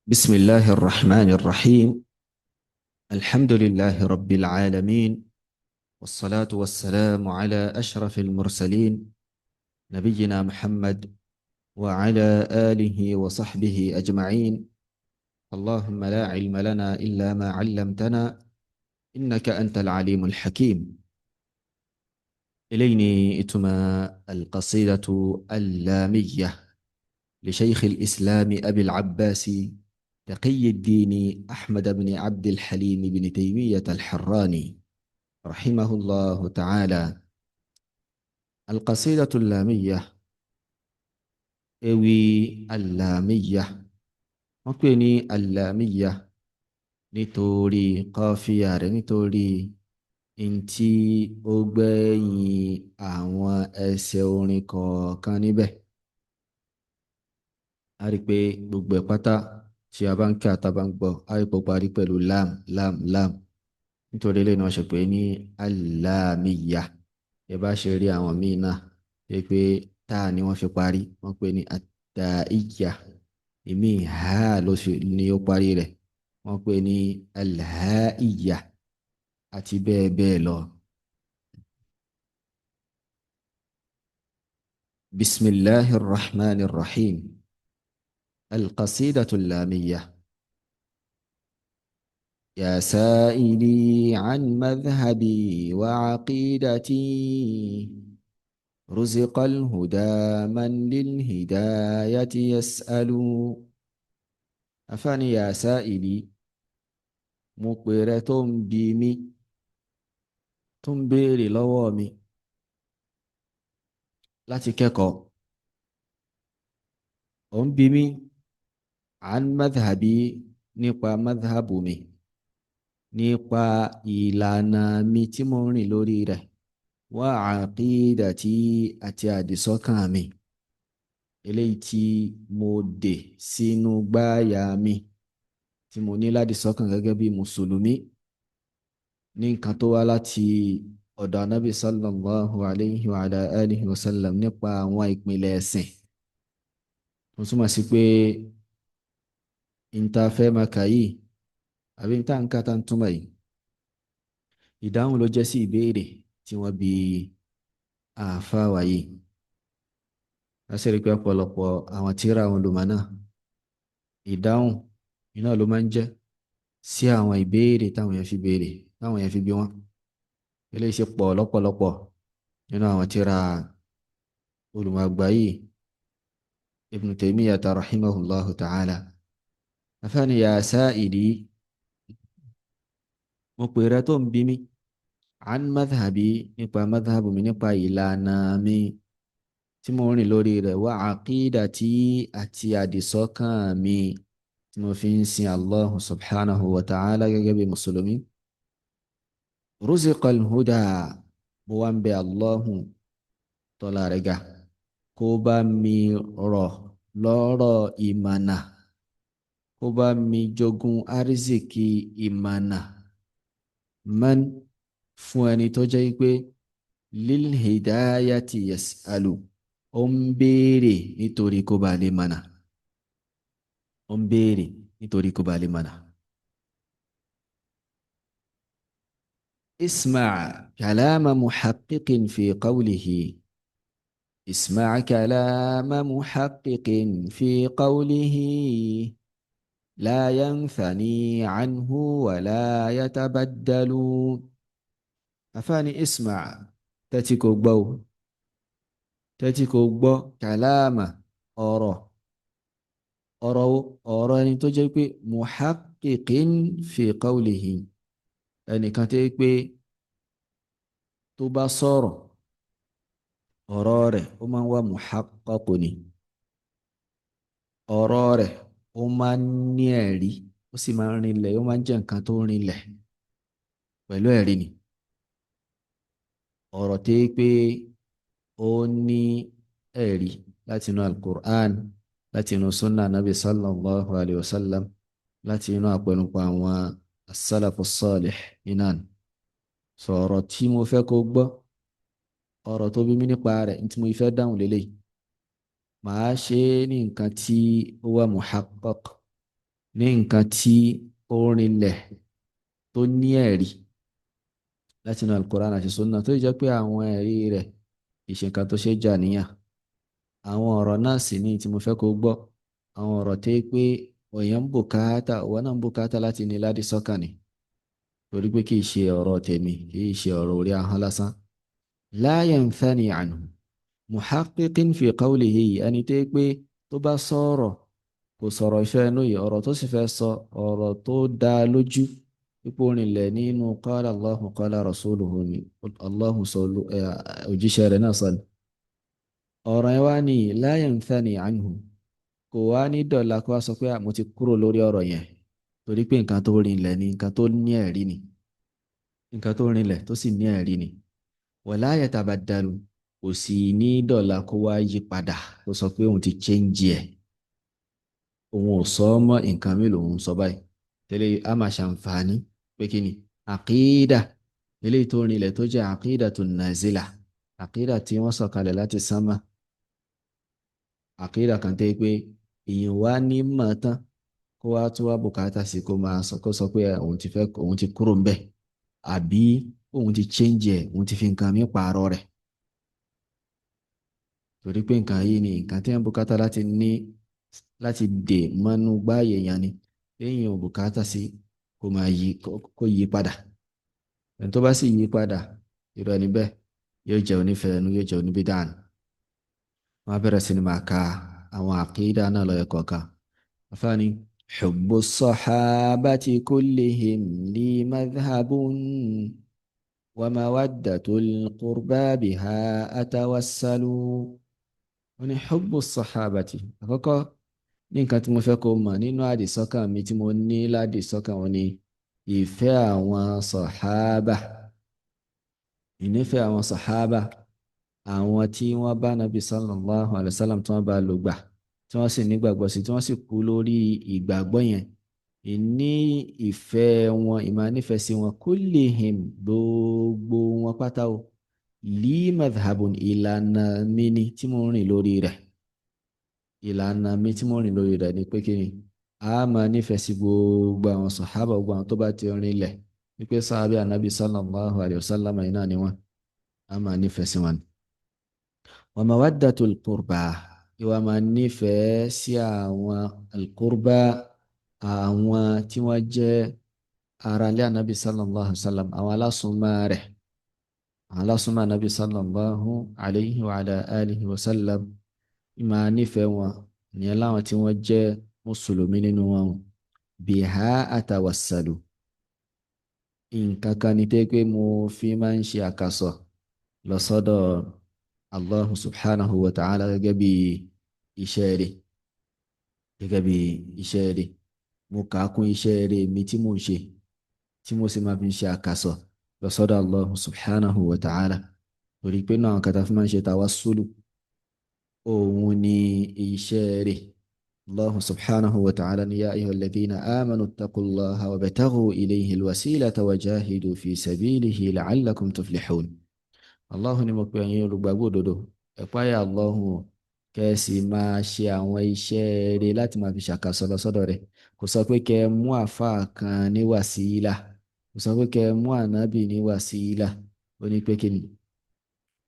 بسم الله الرحمن الرحيم. الحمد لله رب العالمين، والصلاة والسلام على أشرف المرسلين، نبينا محمد وعلى آله وصحبه أجمعين. اللهم لا علم لنا إلا ما علمتنا، إنك أنت العليم الحكيم. إليني إتما القصيدة اللامية لشيخ الإسلام أبي العباس تقي الدين أحمد بن عبد الحليم بن تيمية الحراني رحمه الله تعالى. القصيدة اللامية، إوي اللامية، وكوني اللامية nítorí kọfíà rẹ̀, nítorí ntí ó gbẹ̀yìn àwọn ẹsẹ̀ orin kọ̀ọ̀kan níbẹ̀. A rí i pé gbogbo ẹ̀ pátá tí a bá ń kí àtà bá ń gbọ́, a rí i pé ó parí pẹ̀lú lam lam lam. Nítorí eléyìí náà ṣe pé ní aláàmìyá. Ẹ bá ṣe rí àwọn míì náà ṣe pé táà ni wọ́n fi parí, wọ́n pè ní àtàìyá. Ìmí ha ni ó parí rẹ̀, wọ́n pè ní alhaìyá, àti bẹ́ẹ̀ bẹ́ẹ̀ lọ. Bismillahir Rahmanir Rahim. القصيدة اللامية. يا سائلي عن مذهبي وعقيدتي، رزق الهدى من للهداية يسأل. أفاني يا سائلي، مقبرة بيمي تنبيري لوامي لا تككو أم بيمي عن مذهبي، نقوى مذهب مي، nípa ìlànà mi tí mo ń rìn lórí rẹ̀, wá àkídàtí àti àdìsọ́kàn mi, eléyìí tí mo dè sínú gbáàyà mi, tí mo ní ládìsọ́kàn gẹ́gẹ́ bí mùsùlùmí, ní nǹkan tó wá láti ọ̀dọ̀ anábì sallallahu alayhi wa ala alihi wa sallam nípa àwọn ìpìlẹ̀ ẹ̀sìn. Mo túmọ̀ sí pé ìntafẹ́ maka yìí àbí ìta ń ká tá ń túmọ̀ yìí, ìdáhùn ló jẹ́ sí ìbéèrè tí wọ́n bi àáfàá wa yìí. Lásìrí pé ọ̀pọ̀lọpọ̀ àwọn tírà àwọn olùmọ̀ náà, ìdáhùn iná ló máa ń jẹ́ sí àwọn ìbéèrè táwọn èèyàn fi béèrè, táwọn èèyàn fi bí wọ́n. Eléyìí ṣe pọ̀ lọ́pọ̀lọpọ̀ nínú àwọn tírà olùmọ̀ àgbà yìí, Ibn Taymiyyah rahimahullahu ta'ala. Afáàní ya sa'ili, mo pè rẹ tó ń bí mi, an madhhabi, nípa madhhabu mi, nípa ìlànà mi tí mo rìn lórí rẹ̀, wá àkídàtí àti àdìsọ́kàn mi tí mo fi ń sin Allah subhanahu wa ta'ala gẹ́gẹ́ bí mùsùlùmí. Ruziqal huda, mo wá ń bẹ Allahu tọ́lá rẹ̀ ga kó bá mi rọ̀ lọ́rọ̀ ìmànà, kó bá mi jogún arizikì ìmànà. Man, fún ẹni tó jẹ́ pé lil hidayati yas'alu, ó ń béèrè nítorí kó bá lè mọ̀nà, ó ń béèrè nítorí kó bá lè mọ̀nà. اسمع كلام محقق في قوله، اسمع كلام محقق في قوله، لا ينثني عنه ولا يتبدل. أفاني اسمع، تتكو بو، tẹ́tí kò gbọ́ kàláàmà ọ̀rọ̀, ọ̀rọ̀ ẹni tó jẹ́ pé muhaqqiqin fi qawlihi, ẹnìkan tó jẹ́ pé tó bá sọ̀rọ̀ ọ̀rọ̀ rẹ̀ ó máa ń wá muhaqqaqu ni, ọ̀rọ̀ rẹ̀ ó máa ń ní ẹ̀rí, ó sì máa ń rinlẹ̀, ó máa ń jẹ́ nǹkan tó rinlẹ̀ pẹ̀lú ẹ̀rí ni. Ọ̀rọ̀ tó jẹ́ pé ó ní ẹ̀rí láti inú al-Qur'an, láti inú sunna nabi sallallahu alayhi wa sallam, láti inú àpẹnupọ̀ àwọn as-salafu salih inan. Sọ̀rọ̀ tí mo fẹ́ kó gbọ́, ọ̀rọ̀ tó bí mi nípa rẹ̀ tí mo fẹ́ dáhùn lélẹ̀, màá ṣe é ní nǹkan tí ó wà muhaqqaq, ní nǹkan tí ó rinlẹ̀ tó ní ẹ̀rí láti inú Al-Qur'an àti Sunnah tó jẹ́ pé àwọn ẹ̀rí rẹ̀ ìṣe nǹkan tó ṣe jà níyàn. Àwọn ọ̀rọ̀ náà sì ni tí mo fẹ́ kó gbọ́, àwọn ọ̀rọ̀ tó yẹ pé òyìn ń bùkátà òwò náà ń bùkátà láti ní ládì sọ́kàn ni, torí pé kì í ṣe ọ̀rọ̀ tèmi, kì í ṣe ọ̀rọ̀ orí ahọ́n lásán. La yanthani anhu muhaqqiqin fi qawlihi, ẹni tó yẹ pé tó bá sọ̀rọ̀ kò sọ̀rọ̀ ìfẹ́ inú yìí, ọ̀rọ̀ tó sì fẹ́ sọ ọ̀rọ̀ tó dá lójú ipò rinlẹ̀ nínú qala Allahu qala rasuluhu ni Allahu sọ òjíṣẹ́ rẹ̀ náà sọ ni. Ọ̀rọ̀ yẹn wá ní la yanthani anhu, kò wá ní dọ̀la kó wá sọ pé mo ti kúrò lórí ọ̀rọ̀ yẹn, torí pé nǹkan tó rinlẹ̀ ni, nǹkan tó ní ẹ̀rí ni, nǹkan tó rinlẹ̀ tó sì ní ẹ̀rí ni. Wala yatabaddalu, kò sì ní dọ̀la kó wá yí padà kó sọ pé òun ti change ẹ̀, òun ò sọ ọ́ mọ́, nǹkan mi lòun sọ báyìí. Tẹ́lẹ̀ a máa ṣàǹfààní pé kí ni àkídà eléyìí tó rinlẹ̀ tó jẹ́ àkídàtun nazila, àkídà tí wọ́n sọ̀kalẹ̀ láti sánmà, àkídà kan tẹ́ pé èèyàn wá ní mọ̀ tán kó wá tó wá bùkátà sí kó máa sọ kó sọ pé òun ti kúrò ń bẹ̀, àbí òun ti change ẹ̀, òun ti fi nǹkan mi pààrọ̀ rẹ̀. Torí pé nǹkan yìí ni nǹkan tí wọ́n bùkátà láti ní láti dè mọ́nú gbáàyè yẹn ni, èèyàn ò bùkátà sí kó yí padà. Ẹni tó bá sì yí padà, irú ẹni bẹ́ẹ̀ yóò jẹ́ onífẹ̀ẹ́nu, yóò jẹ́ oníbídàn. Wọ́n á bẹ̀rẹ̀ sí ni máa ka àwọn àkídà náà lọ́yọ̀ kọ̀ọ̀kan. Afáàní hubbu sahabati kullihim li madhhabun wa mawaddatul qurba biha atawassalu. Wọ́n ní hubbu sahabati, àkọ́kọ́ ní nǹkan tí mo fẹ́ kó mọ̀ nínú àdìsọ́kàn mi tí mo ní ládìsọ́kàn wọn ni ìfẹ́ àwọn sàhábà, ìnífẹ̀ẹ́ àwọn sàhábà, àwọn tí wọ́n bá Nabi sallallahu alayhi wa sallam tí wọ́n bá lò gbà, tí wọ́n sì nígbàgbọ́ sí, tí wọ́n sì kú lórí ìgbàgbọ́ yẹn. Ìní ìfẹ́ wọn, ìmọ̀ nífẹ̀ẹ́ sí wọn, kullihim gbogbo wọn pátá o, li madhhabun, ìlànà mi ni tí mo ń rìn lórí rẹ̀. Ìlànà mi tí mo ń rìn lórí rẹ̀ ni pé kí ni a máa nífẹ̀ẹ́ sí gbogbo àwọn sàhábà, gbogbo àwọn tó bá ti rinlẹ̀ wípé sàhábì ànábì sallallahu alayhi wa sallam iná ni wọ́n, a máa nífẹ̀ẹ́ sí wọn. Wa mawaddatul qurba, ìwà máa nífẹ̀ẹ́ sí àwọn al-qurba, àwọn tí wọ́n jẹ́ aráalé ànábì sallallahu alayhi wa sallam, àwọn alásùnmọ́ rẹ̀, àwọn alásùnmọ́ ànábì sallallahu alayhi wa ala alihi wa sallam. Ìmọ̀ nífẹ̀ẹ́ wọn ìyẹn láwọn tí wọ́n jẹ́ mùsùlùmí nínú wọn. Biha atawassalu, nǹkan kan ní tẹ́ pé mo fi máa ń ṣe àkàsọ̀ lọ sọ́dọ̀ Allahu subhanahu wa ta'ala gẹ́gẹ́ bí iṣẹ́ rẹ̀, gẹ́gẹ́ bí iṣẹ́ rẹ̀. Mo kà á kún iṣẹ́ rẹ̀ mi tí mo ń ṣe, tí mo sì máa fi ṣe àkàsọ̀ lọ sọ́dọ̀ Allahu subhanahu wa ta'ala. Torí pé náà kàtà fi máa ń ṣe tawassulu, òun ni iṣẹ́ rẹ̀. Allahu subhanahu wa ta'ala ni ya ayyuhal ladhina amanu ittaqullaha wabtaghu ilayhi alwasilata wajahidu fi sabilihi la'allakum tuflihun. Allahu ni mo pe ẹ̀yin olùgbàgbọ́ òdodo, ẹ páyà Allahu kẹ́sì máa ṣe àwọn iṣẹ́ rẹ̀ láti máa fi ṣàkàsọ̀ lọ sọ́dọ̀ rẹ̀. Kò sọ pé kẹ́ mú àfáà kan ní wàsílà, kò sọ pé kẹ́ mú ànábì ní wàsílà. Ó ní pé kí ni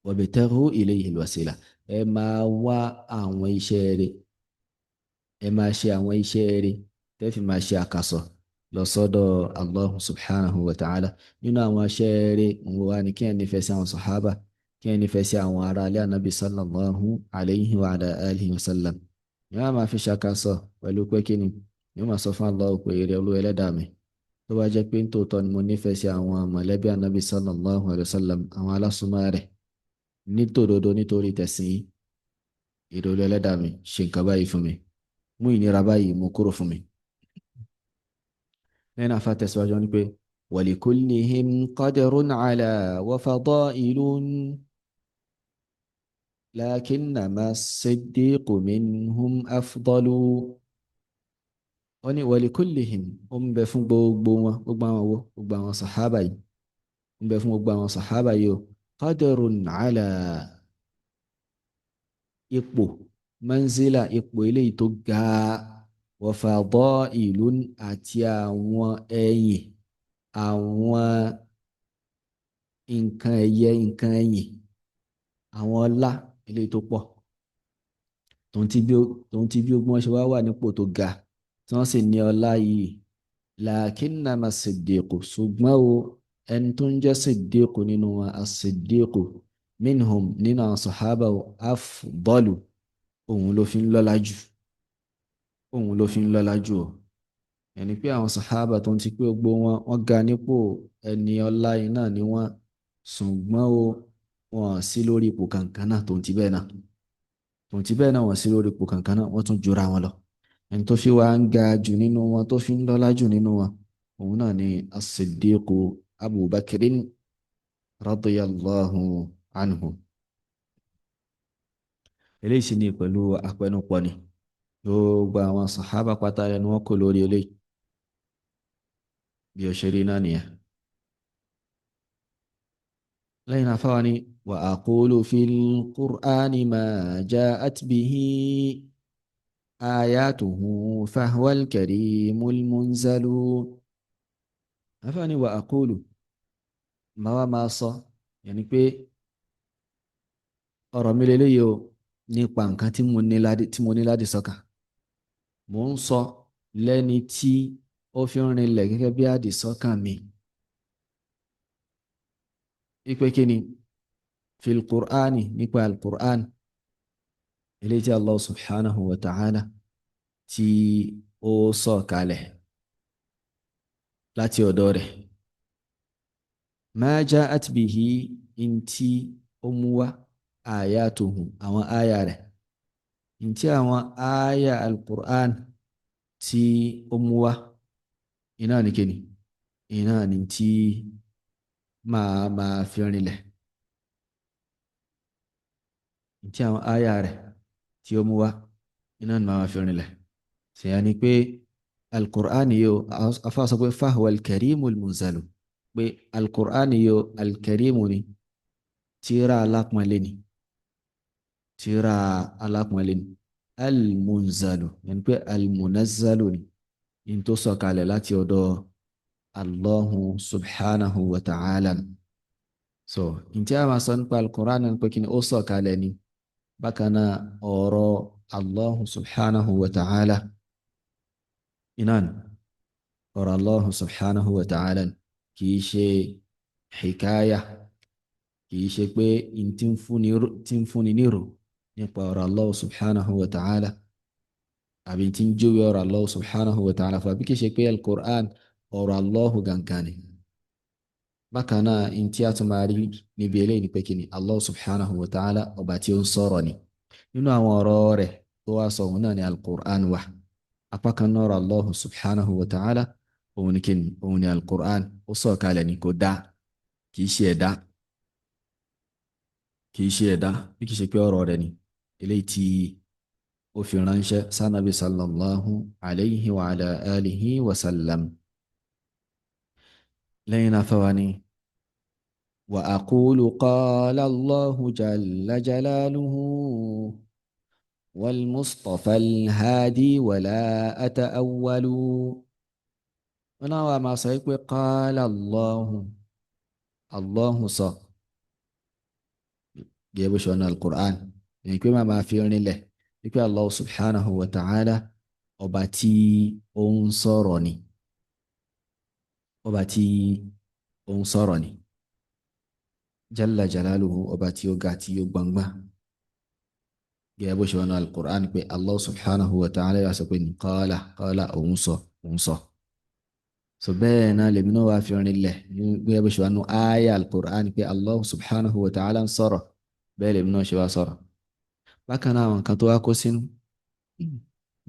wabtaghu ilayhi alwasila, ẹ máa wá àwọn iṣẹ́ rẹ̀, ẹ máa ṣe àwọn iṣẹ́ rẹ̀ tẹ́ fi máa ṣe àkàsọ̀ lọ sọ́dọ̀ Allah subhanahu wa ta'ala. Nínú àwọn iṣẹ́ rẹ̀ òun wà ní kí ẹ nífẹ̀ẹ́ sí àwọn sàhábà, kí ẹ nífẹ̀ẹ́ sí àwọn ará ilé ànábì sallallahu alayhi wa ala alihi wa sallam. Yóò máa fi ṣàkàsọ̀ pẹ̀lú pé kí ni yóò máa sọ fún Allah pé èrè olú ẹlẹ́dàá mi, tó bá jẹ́ pé nítòótọ́ ni mo nífẹ̀ẹ́ sí àwọn mọ̀lẹ́bí ànábì sallallahu alayhi wa sallam, àwọn alásùnmọ́ rẹ̀ nítòdodo nítorí tẹ̀sìn, èrè olú ẹlẹ́dàá mi ṣe nǹkan báyìí fún mi, mú ìnira báyìí mú kúrò fún mi. lẹ́yìn àfa tẹ̀síwájú ni pé walikullihim qadrun ala wa fadailun lakinnama as-siddiqu minhum afdalu. wọ́n ní walikullihim, ó ń bẹ fún gbogbo wọn, gbogbo àwọn wo, gbogbo àwọn sàhábà yìí, ń bẹ fún gbogbo àwọn sàhábà yìí o, qadrun ala, ipò manzila, ipò eléyìí tó ga wa fadailun àti àwọn ẹ̀yìn, àwọn nǹkan ẹ̀yẹ, nǹkan ẹ̀yìn, àwọn ọlá eléyìí tó pọ̀, tòun ti bí ogun wọn ṣe wá wà nípò tó ga tí wọ́n sì ní ọlá yìí. Lakinnama Siddiqu, ṣùgbọ́n o ẹni tó ń jẹ́ Siddiqu nínú wọn, as-Siddiqu minhum nínú àwọn sàhábà o, afdalu, òun ló fi ń lọ́lá jù, òun ló fi ń lọ́lá jù o. Ẹni pé àwọn sàhábà tó ń ti pé gbogbo wọn wọ́n ga nípò, ẹni ọlá yìí náà ni wọ́n, ṣùgbọ́n o wọn sí lórí ipò kankan náà, tó ń ti bẹ́ẹ̀ náà, tó ń ti bẹ́ẹ̀ náà wọ́n sí lórí ipò kankan náà, wọ́n tún jura wọn lọ. Ẹni tó fi wá ń ga jù nínú wọn, tó fi ń lọ́lá jù nínú wọn, òun náà ni as-Siddiqu Abu Bakrin radiyallahu anhu. Eléyìí sì ni pẹ̀lú àpẹnupọ̀ ni gbogbo àwọn sàhábà pátá ẹni wọ́n kò lórí eléyìí, bí ó ṣe rí náà nìyẹn. lẹ́yìn náà fáwọn ni wa aqulu fil Qur'ani ma ja'at bihi ayatuhu fahuwal karimul munzalu. afáwọn ni wa aqulu, máa wá máa sọ, yẹni pé ọ̀rọ̀ mi lélẹ́yìí o nípa nǹkan tí mo ní láti sọ́kàn, mò ń sọ lẹ́ni tí ó fi ń rinlẹ̀ gẹ́gẹ́ bí àdìsọ́kàn mi. ipe kíni fil Qur'ani, nípa al-Qur'an, eléyìí tí Allah subhanahu wa ta'ala tí ó sọ̀ kalẹ̀ láti ọ̀dọ̀ rẹ̀. Ma ja'at bihi, ntí ó mú wá, ayatuhu, àwọn àyà rẹ̀, ntí àwọn àyà al-Qur'an tí ó mú wá, iná ní kíni, iná ní tí máa fi rinlẹ̀, ntí àwọn àyà rẹ̀ tí ó mú wá, iná ní máa fi rinlẹ̀. ṣèyá ni pé al-Qur'an yìí o, afá sọ pé fahuwa al-karimul munzalu, pé al-Qur'an yìí o, al-karimu ni, tírà alápọ̀nlé ni, tírà alápọ̀nlé ni, al-munzalu yẹni pé al-munazzalu ni, in tó sọ̀kalẹ̀ láti ọ̀dọ̀ Allahu subhanahu wa ta'ala. so ntí a máa sọ nípa al-Qur'an ni pé kí ni ó sọ̀kalẹ̀ ni, bákan náà ọ̀rọ̀ Allahu subhanahu wa ta'ala iná ni, ọ̀rọ̀ Allahu subhanahu wa ta'ala kì í ṣe hikaya, kì í ṣe pé n tí ń fúnni nírò nípa ọ̀rọ̀ Allah subhanahu wa ta'ala, àbí tí ń júwe ọ̀rọ̀ Allah subhanahu wa ta'ala fún, àbí kì í ṣe pé al-Qur'an ọ̀rọ̀ Allah gangan ni. bákan náà n tí a tún máa rí níbi eléyìí ni pé kí ni Allah subhanahu wa ta'ala ọba tí ó ń sọ̀rọ̀ ni, nínú àwọn ọ̀rọ̀ rẹ̀ tó wá sọ òun náà ni al-Qur'an wà. apá kan náà ọ̀rọ̀ Allah subhanahu wa ta'ala òun ni kí ni, òun ni al-Qur'an, ó sọ̀ kalẹ̀ ni, kò dá, kì í ṣe ẹ̀dá, kì í ṣe ẹ̀dá, bí kì í ṣe pé ọ̀rọ̀ rẹ̀ ni, eléyìí tí ó fi ránṣẹ́ sanabi sallallahu alayhi wa ala alihi wa sallam. lẹ́yìn náà fáwa ni wa aqulu qala Allahu jalla jalaluhu wal mustafa al-hadi wala ata'awwalu. wọn náà wà máa sọ pé qala Allahu, Allahu sọ, gẹ́gẹ́ bó ṣe wọnú al-Qur'an, èyí pé máa fi rinlẹ̀ wípé Allah subhanahu wa ta'ala ọba tí ó ń sọ̀rọ̀ ni, ọba tí ó ń sọ̀rọ̀ ni, jalla jalaluhu, ọba tí ó ga, tí ó gbangba, gẹ́gẹ́ bó ṣe wọnú al-Qur'an pé Allah subhanahu wa ta'ala yà sọ pé ní qala òun sọ, òun sọ. so bẹ́ẹ̀ náà lèmi náà wá fi rinlẹ̀ gẹ́gẹ́ bó ṣe wọnú àyà al-Qur'an pé Allah subhanahu wa ta'ala ń sọ̀rọ̀, bẹ́ẹ̀ lèmi náà ṣe wá sọ̀rọ̀. bákan náà àwọn nǹkan tó wá kó sínú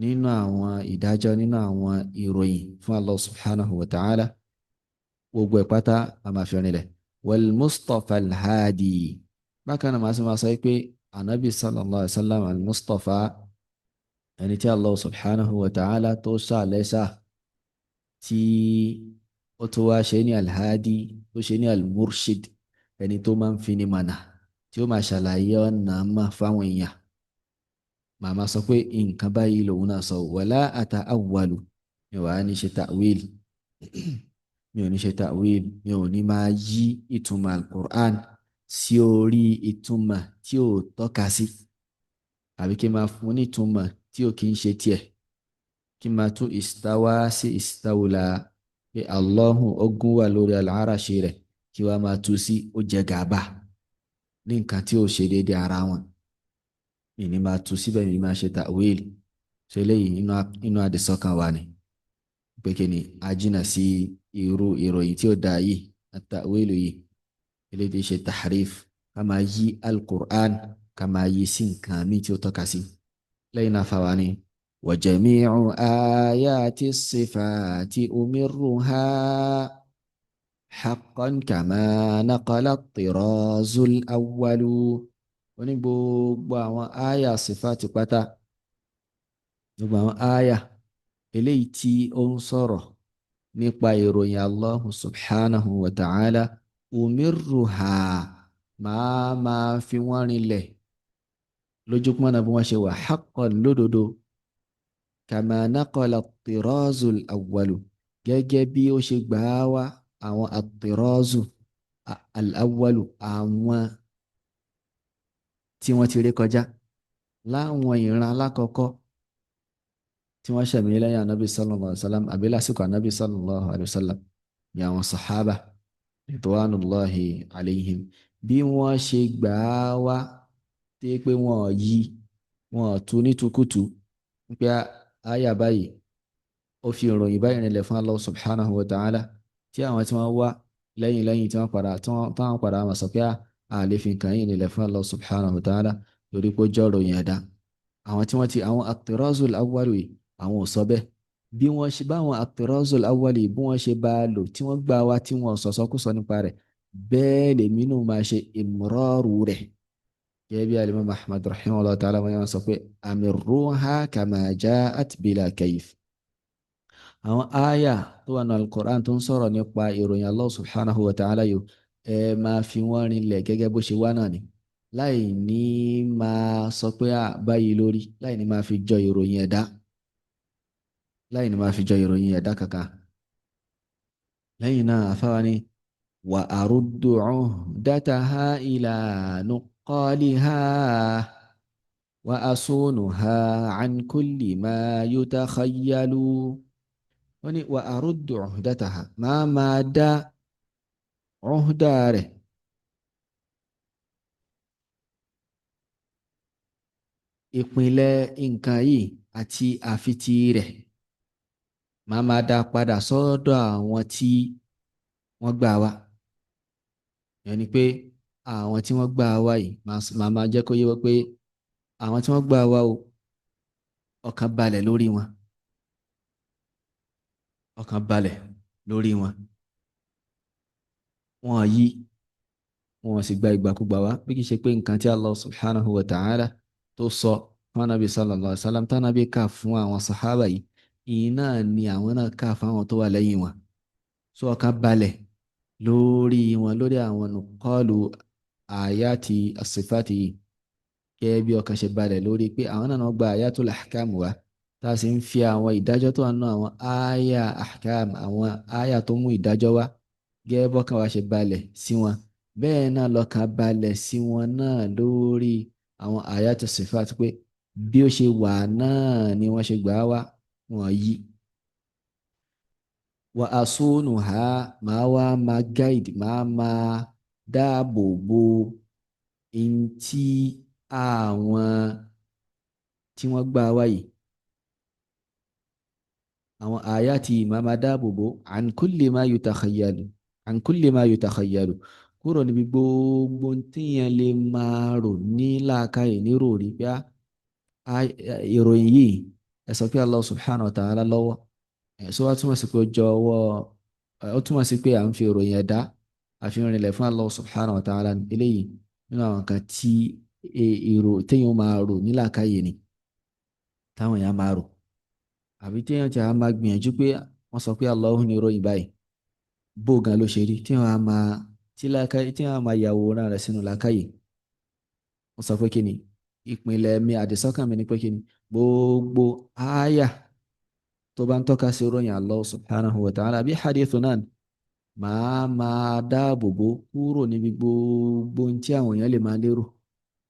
nínú àwọn ìdájọ́, nínú àwọn ìròyìn fún Allah subhanahu wa ta'ala, gbogbo ẹ̀ pátá a máa fi rinlẹ̀. wal mustafa al-hadi, bákan náà máa sì máa sọ pé anabi sallallahu alaihi wa sallam al-mustafa, ẹni tí Allah subhanahu wa ta'ala tó ṣàlẹ́sà, tí ó tó wá ṣe ní al-hadi, tó ṣe ní al-murshid, ẹni tó máa ń fi ní mànà, tí ó máa ṣàlàyé ọ̀nà mà fáwọn èèyàn màmá sọ pé nǹkan báyìí lòun náà sọ wala ata'awwalu mi ò wá ní ṣe ta'wil mi ò ní ṣe ta'wil mi ò ní máa yí ìtumọ̀ al-Qur'an sí orí ìtumọ̀ tí ò tọ́ka sí àbí kí n máa fún ní ìtumọ̀ tí ò kí ń ṣe tiẹ̀ kí n máa tú istawa sí istawla pé Allahu ogun wà lórí al-arashi rẹ̀ kí wàá máa tú sí ó jẹ gàba ní nǹkan tí ò ṣe déédéé ara wọn mi ní máa tú síbẹ̀ mi máa ṣe ta'wil ṣe eléyìí inú àdìsọ́kàn wa ni pé kí ni a jìnnà sí irú ìròyìn tí ó dáa yìí at-ta'wilu yìí eléyìí ṣe tahrif ká máa yí al-Qur'an ká máa yí sí nǹkan mi tí ó tọ́ka sí lẹ́yìn náà fáwa ni wa jami'u ayati sifati umirruha haqqan kama naqala at-tirazul awwalu ó ní gbogbo àwọn àyà sifati pátá gbogbo àwọn àyà eléyìí tí ó ń sọ̀rọ̀ nípa ìròyìn Allahu subhanahu wa ta'ala umirruha máa fi wọ́n rinlẹ̀ lójúpọ́nà bí wọ́n ṣe wà haqqan lódodo kama naqala at-tirazul awwalu gẹ́gẹ́ bí ó ṣe gbà á wá àwọn at-tirazu al-awwalu àwọn tí wọ́n ti rí kọjá láwọn ìran alákọ̀ọ́kọ́ tí wọ́n ṣẹ̀mí lẹ́yìn anabi sallallahu alayhi wa sallam àbí lásìkò anabi sallallahu alayhi wa sallam ní àwọn sahaba ridwanullahi alayhim bí wọ́n ṣe gbà á wá tí pé wọ́n yí wọ́n tú ní tukutu pé àyà báyìí ó fi ìròyìn báyìí rìnlẹ̀ fún Allah subhanahu wa ta'ala tí àwọn tí wọ́n wá lẹ́yìn tí wọ́n padà wọn sọ pé a lè fi nǹkan yìí rìnlẹ̀ fún Allah subhanahu wa ta'ala lórí pé ó jẹ́ ìròyìn ẹ̀dá àwọn tí wọ́n ti àwọn at-tirazul awwalu yìí àwọn ò sọ bẹ́ẹ̀ bí wọ́n ṣe báwọn at-tirazul awwalu yìí bí wọ́n ṣe bá a lò tí wọ́n gbà wá tí wọ́n sọ̀sọ́kùsọ nípa rẹ̀ bẹ́ẹ̀ lèmi náà máa ṣe ìmúrọ́rù rẹ̀ gẹ́gẹ́ bí alimam Ahmad rahimahullah ta'ala wọn sọ pé amirruha kama ja'at bila kayf àwọn àyà tó wà ní al-Qur'an tó ń sọ̀rọ̀ nípa ìròyìn Allah subhanahu wa ta'ala yìí ẹ máa fi wọ́n rinlẹ̀ gẹ́gẹ́ bó ṣe wá náà ni láì ní máa sọ pé báyìí lórí láì ní máa fi jọ ìròyìn ẹ̀dá kankan lẹ́yìn náà afáwa ni wa aruddu uhdataha ila nuqaliha wa asunuha an kulli ma yutakhayyalu wọ́n ní wa aruddu uhdataha máa dá uhdá rẹ̀ ìpìlẹ̀ nǹkan yìí àti àfitì rẹ̀ máa dá padà sọ́dọ̀ àwọn tí wọ́n gbà wá yẹn ni pé àwọn tí wọ́n gbà wá yìí máa jẹ́ kó yé wọ́n pé àwọn tí wọ́n gbà wá o ọkàn balẹ̀ lórí wọn wọn yí wọn sì gba ìgbàkúgbà wá bí kì í ṣe pé nǹkan tí Allah subhanahu wa ta'ala tó sọ fún anabi sallallahu alaihi wa sallam tánabi kà fún àwọn sahaba yìí iná ni àwọn náà kà fún àwọn tó wà lẹ́yìn wọn so ọkàn balẹ̀ lórí wọn lórí àwọn nùkọ́ọ̀lù àyàtì àsìfàtì yìí gẹ́gẹ́ bí ọkàn ṣe balẹ̀ lórí pé àwọn náà gba àyàtul ahkam wá tá a sì ń fi àwọn ìdájọ́ tó wà nínú àwọn àyà ahkam àwọn àyà tó mú ìdájọ́ wá gẹ́gẹ́ bọ́kàn wa ṣe balẹ̀ sí wọn bẹ́ẹ̀ náà lọ́kàn balẹ̀ sí wọn náà lórí àwọn àyàtò sifat pé bí ó ṣe wà náà ni wọ́n ṣe gbà wá wọ́n yí wa asúnù ha máa wá máa guide máa dáàbò bo in tí àwọn tí wọ́n gbà wá yìí àwọn àyàtì máa dáàbò bo an kulli ma yutakhayyalu kúrò níbi gbogbo tíyẹn lè máa rò ní làákàyè ní ròrí pé ìròyìn yìí ẹ sọ pé Allah subhanahu wa ta'ala lọ́wọ́ ẹ̀sọ́ wa túmọ̀ sí pé ó jọ ọwọ́ ó túmọ̀ sí pé à ń fi ìròyìn ẹ̀dá àfihàn rẹ̀ fún Allah subhanahu wa ta'ala eléyìí nínú àwọn kan tí téèyàn máa rò ní làákàyè ni táwọn èèyàn máa rò àbí téèyàn tí a máa gbìyànjú pé wọ́n sọ pé Allah ní ìròyìn báyìí bó gan ló ṣe rí téèyàn á máa tí wọ́n máa yàwòrán rẹ̀ sínú làákàyè wọ́n sọ pé kí ni ìpìlẹ̀ mi àdìsọ́kàn mi ni pé kí ni gbogbo àyà tó bá ń tọ́ka sí ròyìn Allah subhanahu wa ta'ala bí hadith náà màá máa dáàbò bò kúrò níbi gbogbo ohun tí àwọn èèyàn lè máa lérò.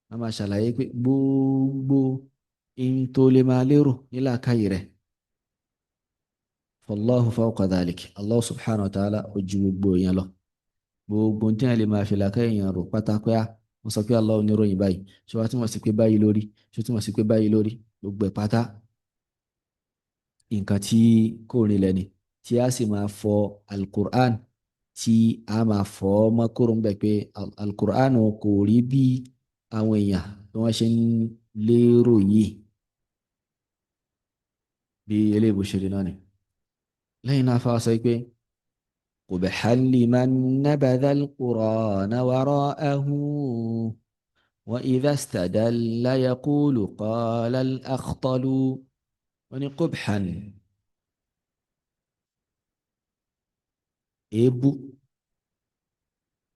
Màá máa ṣàlàyé pé gbogbo ohun tó lè máa lérò nílàákàyè rẹ̀ fallahu fawqa dhalik Allah subhanahu wa ta'ala ó ju gbogbo èèyàn lọ. Gbogbo ohun tí èèyàn lè máa fi làákàyè èèyàn rò pátápá wọ́n sọ pé Allah ní ròyìn báyìí ṣé wàá túmọ̀ sí pé báyìí lórí ṣé ó túmọ̀ sí pé báyìí lórí gbogbo ẹ̀ pátá nǹkan tí kò rinlẹ̀ ni tí a sì máa fọ alukur'an tí a máa fọ ọmọ kúrò ń bẹ̀ pé alukur'an kò rí bí àwọn èèyàn bí wọ́n ṣe ń lérò yìí bí eléyìí bó ṣe rí náà ni. lẹ́yìn náà fáwọn sọ pé qubhan liman nabadha al-Qur'ana wara'ahu wa idha istadalla yaqulu qala al-akhtalu wọ́n ní qubhan èébú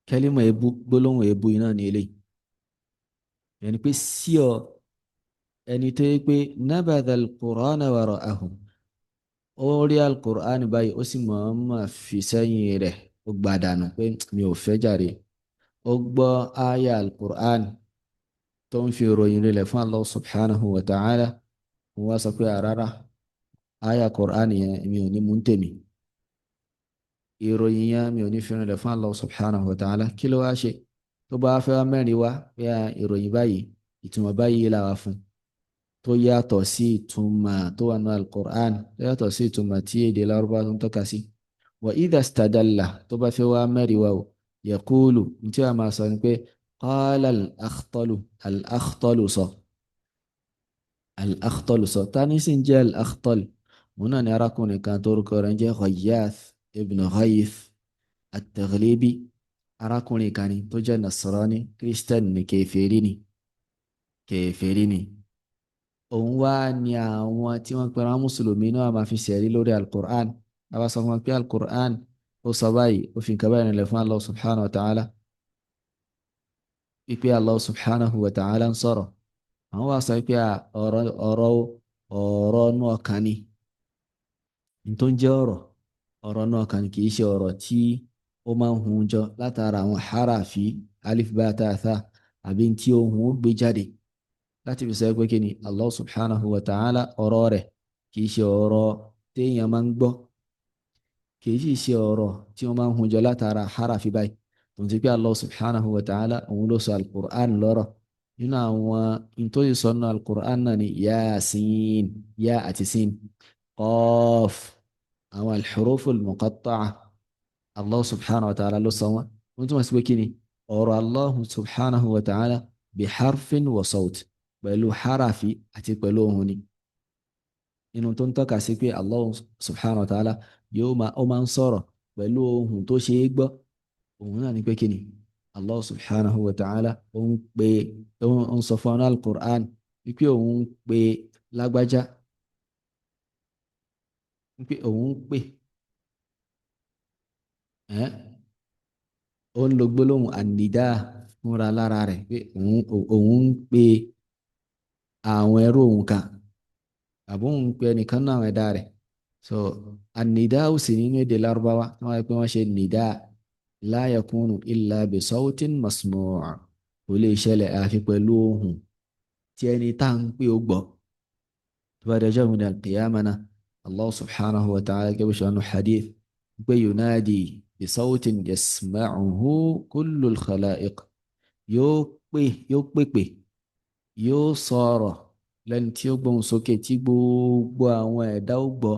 kẹ́límà èébú gbólóhùn èébú iná ní eléyìí yẹni pé sí ọ ẹni tó yẹ pé nabadha al-Qur'ana wara'ahu ó rí al-Qur'an báyìí ó sì mọ̀ọ́mọ̀ fi sẹ́yìn rẹ̀ ó gbàdánù pé mi ò fẹ́ jàre ó gbọ́ aya al-Qur'an tó ń fi ròyìn rẹ̀ fún Allah subhanahu wa ta'ala wọ́n wá sọ pé àrárá aya Qur'an yẹn mi ò ní mú tèmi ìròyìn yẹn mi ò ní fi rìnlẹ̀ fún Allah subhanahu wa ta'ala kí ló wá ṣe tó bá fẹ́ wá mẹ́rin wá pé ìròyìn báyìí ìtumọ̀ báyìí là wá fún tó yàtọ̀ sí ìtumọ̀ tó wà ní al-Qur'an tó yàtọ̀ sí ìtumọ̀ tí èdè Lárúbá tó ń tọ́ka sí wa idha istadalla tó bá fẹ́ wá mẹ́rin wá o yaqulu tí wàá máa sọ ni pé qala al-Akhtalu sọ al-Akhtalu sọ tani sì ń jẹ́ al-Akhtal òun náà ni arákùnrin kan tó rúkọ rẹ̀ ń jẹ́ Ghayath ibn Ghayth at-Taghlibi arákùnrin kan ni tó jẹ́ Nasrani Christian ni kèfèrí ni òun wá ní àwọn tí wọ́n pera mùsùlùmí náà máa fi ṣẹ̀rí lórí al-Qur'an àwa sọ fún wọn pé al-Qur'an ó sọ báyìí ó fi nǹkan báyìí nílẹ̀ fún Allah subhanahu wa ta'ala ipe Allah subhanahu wa ta'ala ń sọ̀rọ̀ àwọn wá sọ pé ọ̀rọ̀ náà kan ni tó ń jẹ́ ọ̀rọ̀ náà kan kì í ṣe ọ̀rọ̀ tí ó máa ń hun jọ látara àwọn harafi alif ba ta tha àbí tí ohun ó gbé jáde láti fi sọ pé kí ni Allah subhanahu wa ta'ala ọ̀rọ̀ rẹ̀ kì í ṣe ọ̀rọ̀ téèyàn máa ń gbọ́ kì í sì ṣe ọ̀rọ̀ tí wọ́n máa ń hun jọ látara harafi báyìí tó ń ti pé Allah subhanahu wa ta'ala òun ló sọ al-Qur'an lọ́rọ̀ nínú àwọn ìtòyí sọ́nà al-Qur'an náà ni yasin ya àti sin qaf àwọn al-hurufu al-muqatta'a Allah subhanahu wa ta'ala ló sọ wọn wọ́n tún wọ́n sí pé kí ni ọ̀rọ̀ Allah subhanahu wa ta'ala bi harfin wa sawt pẹ̀lú harafi àti pẹ̀lú ohun ni inú tó ń tọ́ka sí pé Allah subhanahu wa ta'ala ó máa ń sọ̀rọ̀ pẹ̀lú ohun tó ṣe é gbọ́ ohun náà ni pé kí ni Allah subhanahu wa ta'ala ó ń sọ fún al-Qur'an wípé òun ń pe lágbájá wípé òun ń pè ó ń lo gbólóhùn ànídá fúnra lára rẹ̀ pé òun ń pe àwọn ẹrú òun kan àbí òun ń pe ẹnìkan náà àwọn ẹ̀dá rẹ̀ so ànídá ò sì nínú èdè Lárúbáwá wọ́n wáyé pé wọ́n ṣe nìdá la yakunu illa bi sawtin masmu' kò lè ṣẹlẹ̀ àfi pẹ̀lú ohùn tí ẹni tá à ń pè ó gbọ́ tó bá dẹjọ́ ìmúdà al-qiyamah náà Allah subhanahu wa ta'ala gẹ́gẹ́ bí ṣe wọnú hadith pé yunadi bisawtin yasma'uhu kullu al-khala'iq yóò pèpè yóò sọ̀rọ̀ lẹ́ni tí ó gbóhùn sókè tí gbogbo àwọn ẹ̀dá ó gbọ́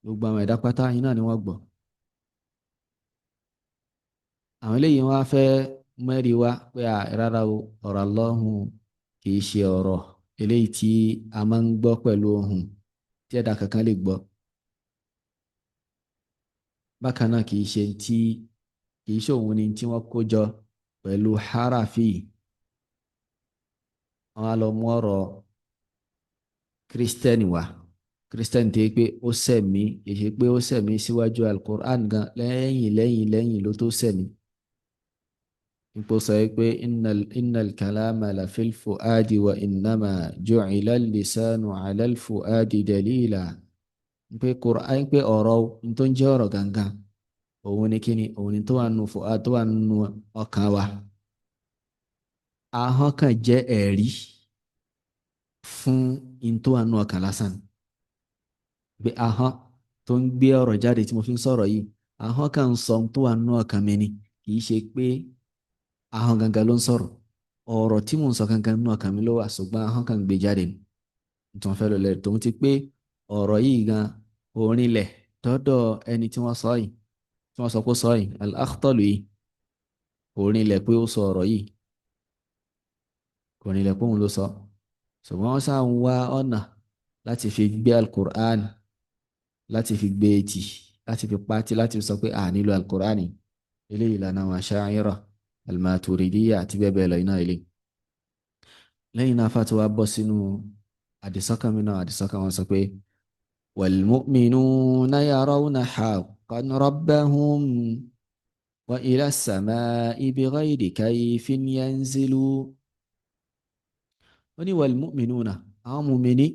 gbogbo àwọn ẹ̀dá pátá yín náà ni wọ́n gbọ́ àwọn eléyìí wọ́n á fẹ́ mẹ́rin wá pé rárá o ọ̀rọ̀ Ọlọ́hun kì í ṣe ọ̀rọ̀ eléyìí tí a máa ń gbọ́ pẹ̀lú ohùn tí ẹ̀dá kankan lè gbọ́ bákan náà kì í ṣe òun ni tí wọ́n kó jọ pẹ̀lú harafi wọ́n á lọ mú ọ̀rọ̀ kírísítẹ́nì wá kírísítẹ́nì tó yẹ pé ó sẹ̀mí èyí pé ó sẹ̀mí síwájú al-Qur'an gan lẹ́yìn ló tó sẹ̀mí ipò sọ pé innal kalama la fil fuadi wa innama ju'ila lisanu ala al fuadi dalila. Pé Qur'an, pé ọ̀rọ̀ tó ń jẹ́ ọ̀rọ̀ gangan òun ni kíni, òun ni tó wà nù fuad, tó wà nù ọkàn wa. Ahọ́n kan jẹ́ ẹ̀rí fún in tó wà nù ọkàn lásán. Pé ahọ́n tó ń gbé ọ̀rọ̀ jáde tí mo fi ń sọ̀rọ̀ yìí, ahọ́n kan ń sọ ohun tó wà nù ọkàn mi ni, kì í ṣe pé ahọ́n gangan ló ń sọ̀rọ̀. Ọ̀rọ̀ tí mò ń sọ gangan nù ọkàn mi ló wà, ṣùgbọ́n ahọ́n kan gbé jáde ni. Tí wọ́n fẹ́ lò lẹ́rìí tòun ti pé ọ̀rọ̀ yìí gan orin lẹ̀ dọ́dọ̀ ẹni tí wọ́n sọ yìí, tí wọ́n sọ pé ó sọ yìí, Al-Akhtalu yìí, orin lẹ̀ pé ó sọ ọ̀rọ̀ yìí, orin lẹ̀ pé òun ló sọ. Ṣùgbọ́n wọ́n sá ń wá ọ̀nà láti fi gbé Al-Qur'an, láti fi gbé etì, láti fi pátí, láti fi sọ pé à nílò Al-Qur'an ni. Eléyìí ìlànà àwọn Asha'ira, Al-Maturidiyya àti bẹ́ẹ̀ bẹ́ẹ̀ lọ iná ilé. Lẹ́yìn náà fàtí wá bọ́ sínú àdìsọ́kàn mi náà, àdìsọ́kàn wọn sọ pé wal-mu'minuna yarawna haqqan rabbahum wa ila as-sama'i bighayri kayfin yanzilu. Ó ní wal-mu'minuna, àwọn mùmíní,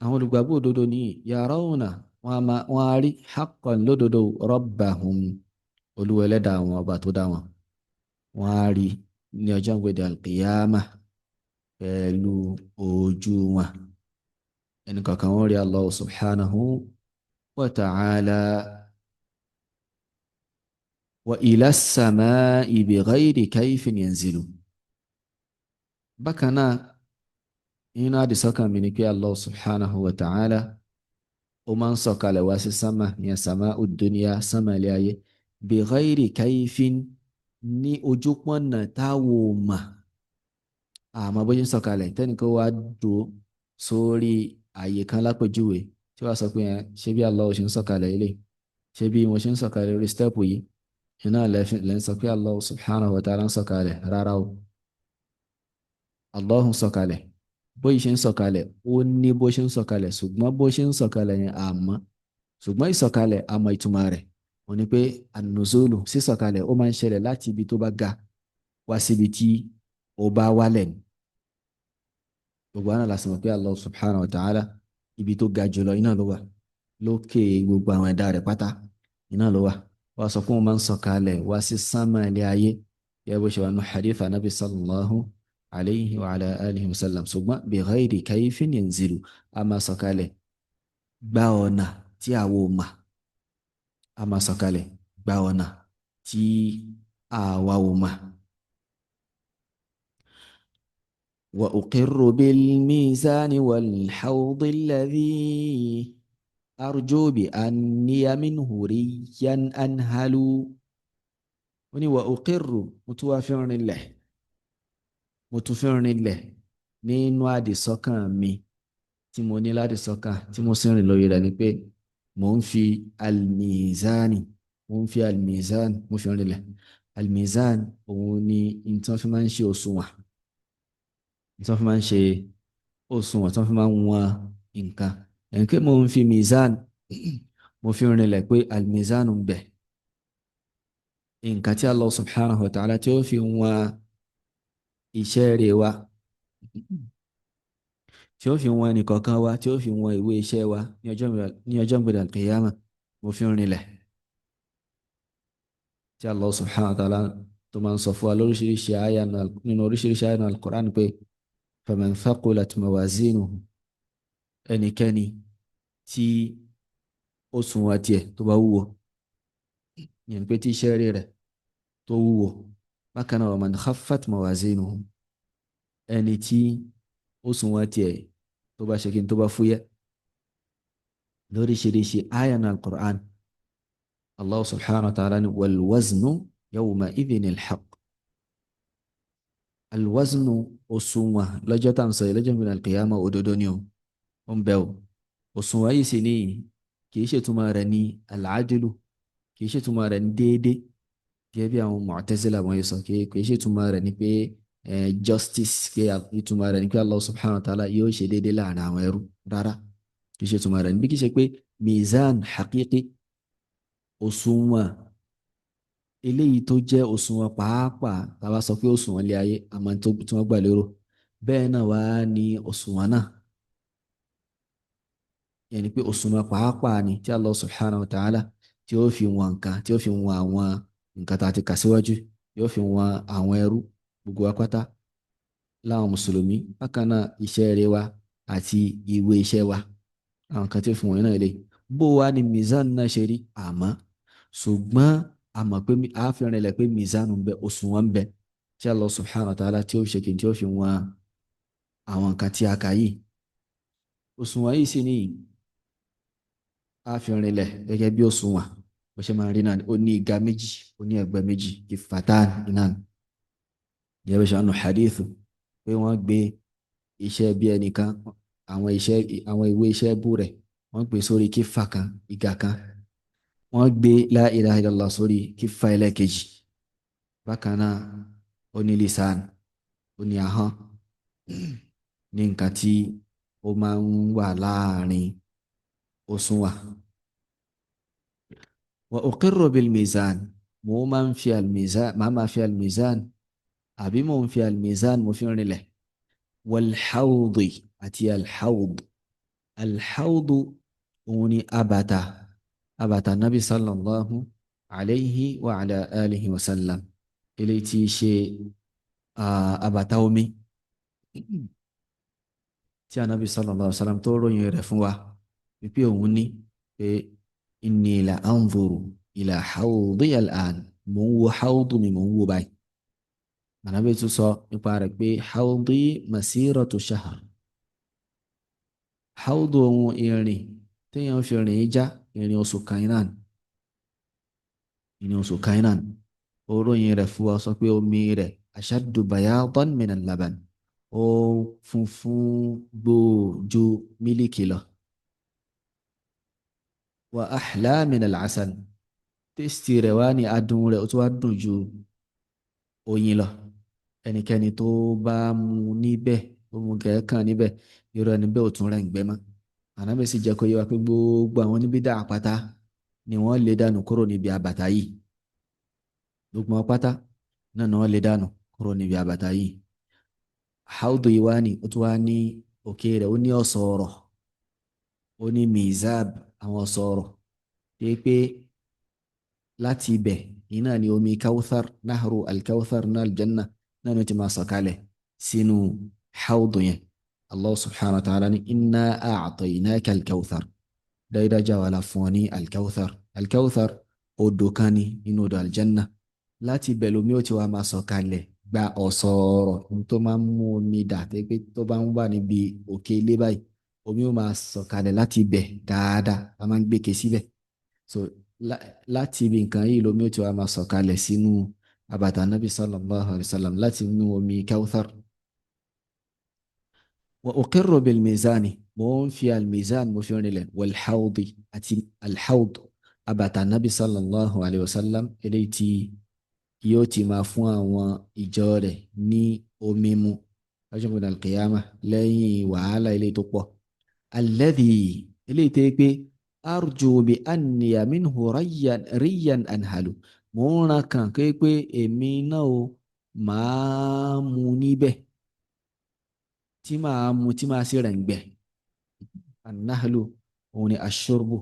àwọn olùgbàgbọ́ òdodo ní yarawna, wọn a rí haqqan lódodo rabbahum, Olúwa Ẹlẹ́dàá wọn, ọba tó dá wọn. Wọn a rí ní ọjọ́ ìgbéde al-qiyamah pẹ̀lú ojú wọn. Ẹnì kankan wọn rí Allah subhanahu wa ta'ala. Wa ila as-sama'i bighayri kayfin yanzilu. Bákan náà, inú àdìsọ́kàn mi ni pé Allah subhanahu wa ta'ala ó máa ń sọ̀kalẹ̀ wá sí sámà, ìyẹn sama'ud dunya, sámà ilé ayé, bighayri kayfin, ní ojú pọ́nà táwo mà. Àmọ́ bó ṣe ń sọ̀kalẹ̀ tẹ́nìkan wá dúró sórí àyè kan lápèjúwe tí wàá sọ pé ẹ ṣé bí Allah ṣe ń sọ̀kalẹ̀ ilé, ṣé bí mo ṣe ń sọ̀kalẹ̀ orí stẹ́ẹ̀pù yìí, iná lẹ́ ń sọ pé Allah subhanahu wa ta'ala ń sọ̀kalẹ̀. Rárá o, Allah ń sọ̀kalẹ̀, bó ṣe ń sọ̀kalẹ̀ ó ní bó ṣe ń sọ̀kalẹ̀, ṣùgbọ́n bó ṣe ń sọ̀kalẹ̀ yẹn àmọ́, ṣùgbọ́n ìsọ̀kalẹ̀ àmọ́ ìtumọ̀ rẹ̀ ó ní pé an-nuzulu, sísọ̀kalẹ̀ ó máa ń ṣẹlẹ̀ láti ibi tó bá ga wá síbi tí ó bá wálẹ̀ ni. Gbogbo àná la sì mọ̀ pé Allah subhanahu wa ta'ala ibi tó ga jùlọ iná ló wà, lókè gbogbo àwọn ẹ̀dá rẹ̀ pátá iná ló wà. Wọ́n sọ pé wọ́n máa ń sọ̀kalẹ̀ wá sí sánmà ilé ayé, yẹ bó ṣe wà nù hadith anabi sallallahu alayhi wa ala alihi wa sallam. Ṣùgbọ́n bi ghayri kayfin yanzilu, a máa sọ̀kalẹ̀ gba ọ̀nà tí àwa ò mà, a máa sọ̀kalẹ̀ gba ọ̀nà tí àwa ò mà. Wa uqirru bil mizani wal hawdi alladhi arju bi anniya minhu riyan anhalu. Ó ní wa uqirru, mo tún wá fi rinlẹ̀, mo tún fi rinlẹ̀ nínú àdìsọ́kàn mi tí mo ní ládìsọ́kàn tí mo sì rìn lórí rẹ̀ ni pé mo ń fi almizani, mo ń fi almizan, mo fi rinlẹ̀. Almizan òun ni nǹkan fi máa ń ṣe òṣùwọ̀n, nǹkan fi máa ń ṣe òṣùwọ̀n, tí wọ́n fi máa ń wọn nǹkan. Ẹ̀yìn pé mo ń fi mizan, mo fi rinlẹ̀ pé almizan ń bẹ, nǹkan tí Allah subhanahu wa ta'ala tí ó fi wọn iṣẹ́ rẹ̀ wa, tí ó fi wọn ẹnìkọ̀ọ̀kan wa, tí ó fi wọn ìwé iṣẹ́ wa ní ọjọ́ ìgbéra al-qiyamah, mo fi rinlẹ̀. Tí Allah subhanahu wa ta'ala tó máa ń sọ fún wa lóríṣiríṣi àyà nínú oríṣiríṣi àyà náà al-Qur'an pé faman thaqulat mawazinuhu, ẹnikẹ́ni tí òṣùwọ̀n tiẹ̀ tó bá wúwo, yẹn pé tí iṣẹ́ rẹ̀ tó wúwo. Bákan náà wa man khaffat mawazinuhu, ẹni tí òṣùwọ̀n tiẹ̀ tó bá ṣe kí n tó bá fúyẹ́. Lóríṣiríṣi àyà náà al-Qur'an, Allah subhanahu wa ta'ala ni wal waznu yawma idhinil haqq. Al-waznu, òṣùwọ̀n lọ́jọ́ tá à ń sọ yìí, lọ́jọ́ ìgbìmọ̀ al-qiyamah, òdodo ni o, ó ń bẹ o. Òṣùwọ̀n yìí sì ni kì í ṣètúmọ̀ rẹ̀ ní al-adlu, kì í ṣètúmọ̀ rẹ̀ ní déédé gẹ́gẹ́ bí àwọn Mu'tazila wọn yìí sọ, kì í ṣètúmọ̀ rẹ̀ ní pé justice, pé ìtumọ̀ rẹ̀ ní pé Allah subhanahu wa ta'ala yóò ṣe déédé láàrin àwọn ẹrú. Rárá, kì í ṣètúmọ̀ rẹ̀ ní bí kì í ṣe pé mizan haqiqi, òṣùwọ̀n eléyìí tó jẹ́ òṣùwọ̀n pàápàá tá a bá sọ pé òṣùwọ̀n ilé ayé àmọ́ tí wọ́n gbà lérò bẹ́ẹ̀ náà wá ní òṣùwọ̀n náà yẹn ni pé òṣùwọ̀n pàápàá ni tí Allah subhanahu wa ta'ala tí ó fi wọn nǹkan tí ó fi wọn àwọn nǹkan tá a ti kà síwájú yóò fi wọn àwọn ẹrú gbogbo apáta láwọn mùsùlùmí bákan náà iṣẹ́ rere wa àti ìwé iṣẹ́ wa àwọn kan tí ó fi wọ̀nyí náà lé bó wa ni mizan náà ṣe rí àmọ́ ṣùgbọ́n a mọ̀ pé a fi rìnlẹ̀ pé mizan ń bẹ òṣùwọ̀n ń bẹ tí Allah subhanahu wa ta'ala tí ó ṣe kí n tí ó fi wọn àwọn nǹkan tí a kà yìí òṣùwọ̀n yìí sì ní a fi rìnlẹ̀ gẹ́gẹ́ bí òṣùwọ̀n bó ṣe máa rí náà ó ní ìga méjì ó ní ẹ̀gbẹ́ méjì kifatan inan ìyẹn bó ṣe wọnú hadithu pé wọ́n gbé iṣẹ́ bí ẹnìkan àwọn ìwé iṣẹ́ bú rẹ̀ wọ́n gbé sórí kífà kan ìga kan wọ́n gbé la ilaha illallah sórí kífà ẹlẹ́kejì bákan náà ó ní lisan ó ní ahọ́n ní nǹkan tí ó máa ń wà láàrin òṣùwọ̀n wa uqirru bil mizan mo máa ń fi al-mizan máa fi al-mizan àbí mo ń fi al-mizan mo fi ń rinlẹ̀ wal hawdi àti alhaudu òun ni abata nabi sallallahu alayhi wa ala alihi wa sallam eléyìí tí í ṣe abata omi tí anabi sallallahu alayhi wa sallam tó ròyìn rẹ̀ fún wa wípé òun ní pé inni la anzuru ila haudi al'an mò ń wo haudu mi mò ń wo báyìí anabi tún sọ nípa rẹ̀ pé haudi masiratu shahr haudu ohun ìrìn téèyàn fi rìn já ìrìn oṣù kainan ìrìn oṣù kainan oróyìn rẹ̀ fún wa sọ pé omi rẹ̀ ashaddu bayadan min al-laban ó funfun gbòò ju mílíkì lọ wa ahla min al-asal tẹ́sítì rẹ̀ wá ní adùn rẹ̀ ó tún wá dùn ju oyin lọ ẹnikẹ́ni tó bá mu níbẹ̀ ó mu gẹ̀ẹ́kàn níbẹ̀ irú ẹni bẹ́ẹ̀ ò tún rẹ̀ ń gbẹ́ mọ́ ànábì sì jẹ́ kó yé wa pé gbogbo àwọn níbí dá àpáta ni wọ́n lè dànù kúrò níbi àbàtà yìí gbogbo wọn pátá náà ni wọ́n lè dànù kúrò níbi àbàtà yìí haudu yìí wá ní ó tún wá ní òkè rẹ̀ ó ní ọ̀sọ̀ọ̀rọ̀ ó ní mizab àwọn ọ̀sọ̀ọ̀rọ̀ pé pé láti ibẹ̀ iná ni omi kawthar nahru al-kawthar náà aljanna náà ni ó ti máa sọ̀kalẹ̀ sínú haudu yẹn Allah subhanahu wa ta'ala ni inna a'tainaka al-kawthar dájúdájú àwa la fún ọ ní al-kawthar odò kan ní inú odò aljanna láti ibẹ̀ lomi ó ti wá máa sọ̀kalẹ̀ gba ọ̀sọ̀ọ̀rọ̀ tó máa ń mú omi dà pé tó bá ń wà níbi òkè ilé báyìí omi ó máa sọ̀kalẹ̀ láti ibẹ̀ dáadáa a máa ń gbé ke síbẹ̀ so láti ibi nǹkan yìí lomi ó ti wá máa sọ̀kalẹ̀ sínú àbàtà nabi sallallahu alayhi wa sallam láti inú omi kawthar wa uqirru bil mizani mo ń fi al-mizan mo fi rinlẹ̀ wal hawdi àti al-hawd àbàtà nabi sallallahu alayhi wa sallam eléyìí tí yóò ti máa fún àwọn ìjọ rẹ̀ ní omi mu lọ́jọ́ gbọdọ̀ al-qiyamah lẹ́yìn wàhálà eléyìí tó pọ̀ alladhi eléyìí tẹ́ pé arju bi anniya minhu riyan anhalu mo ń ran kàn pé èmi náà o máa mu níbẹ̀ tí máa mu tí máa sì rẹ̀ ń gbẹ anahlu òun ni ashurbu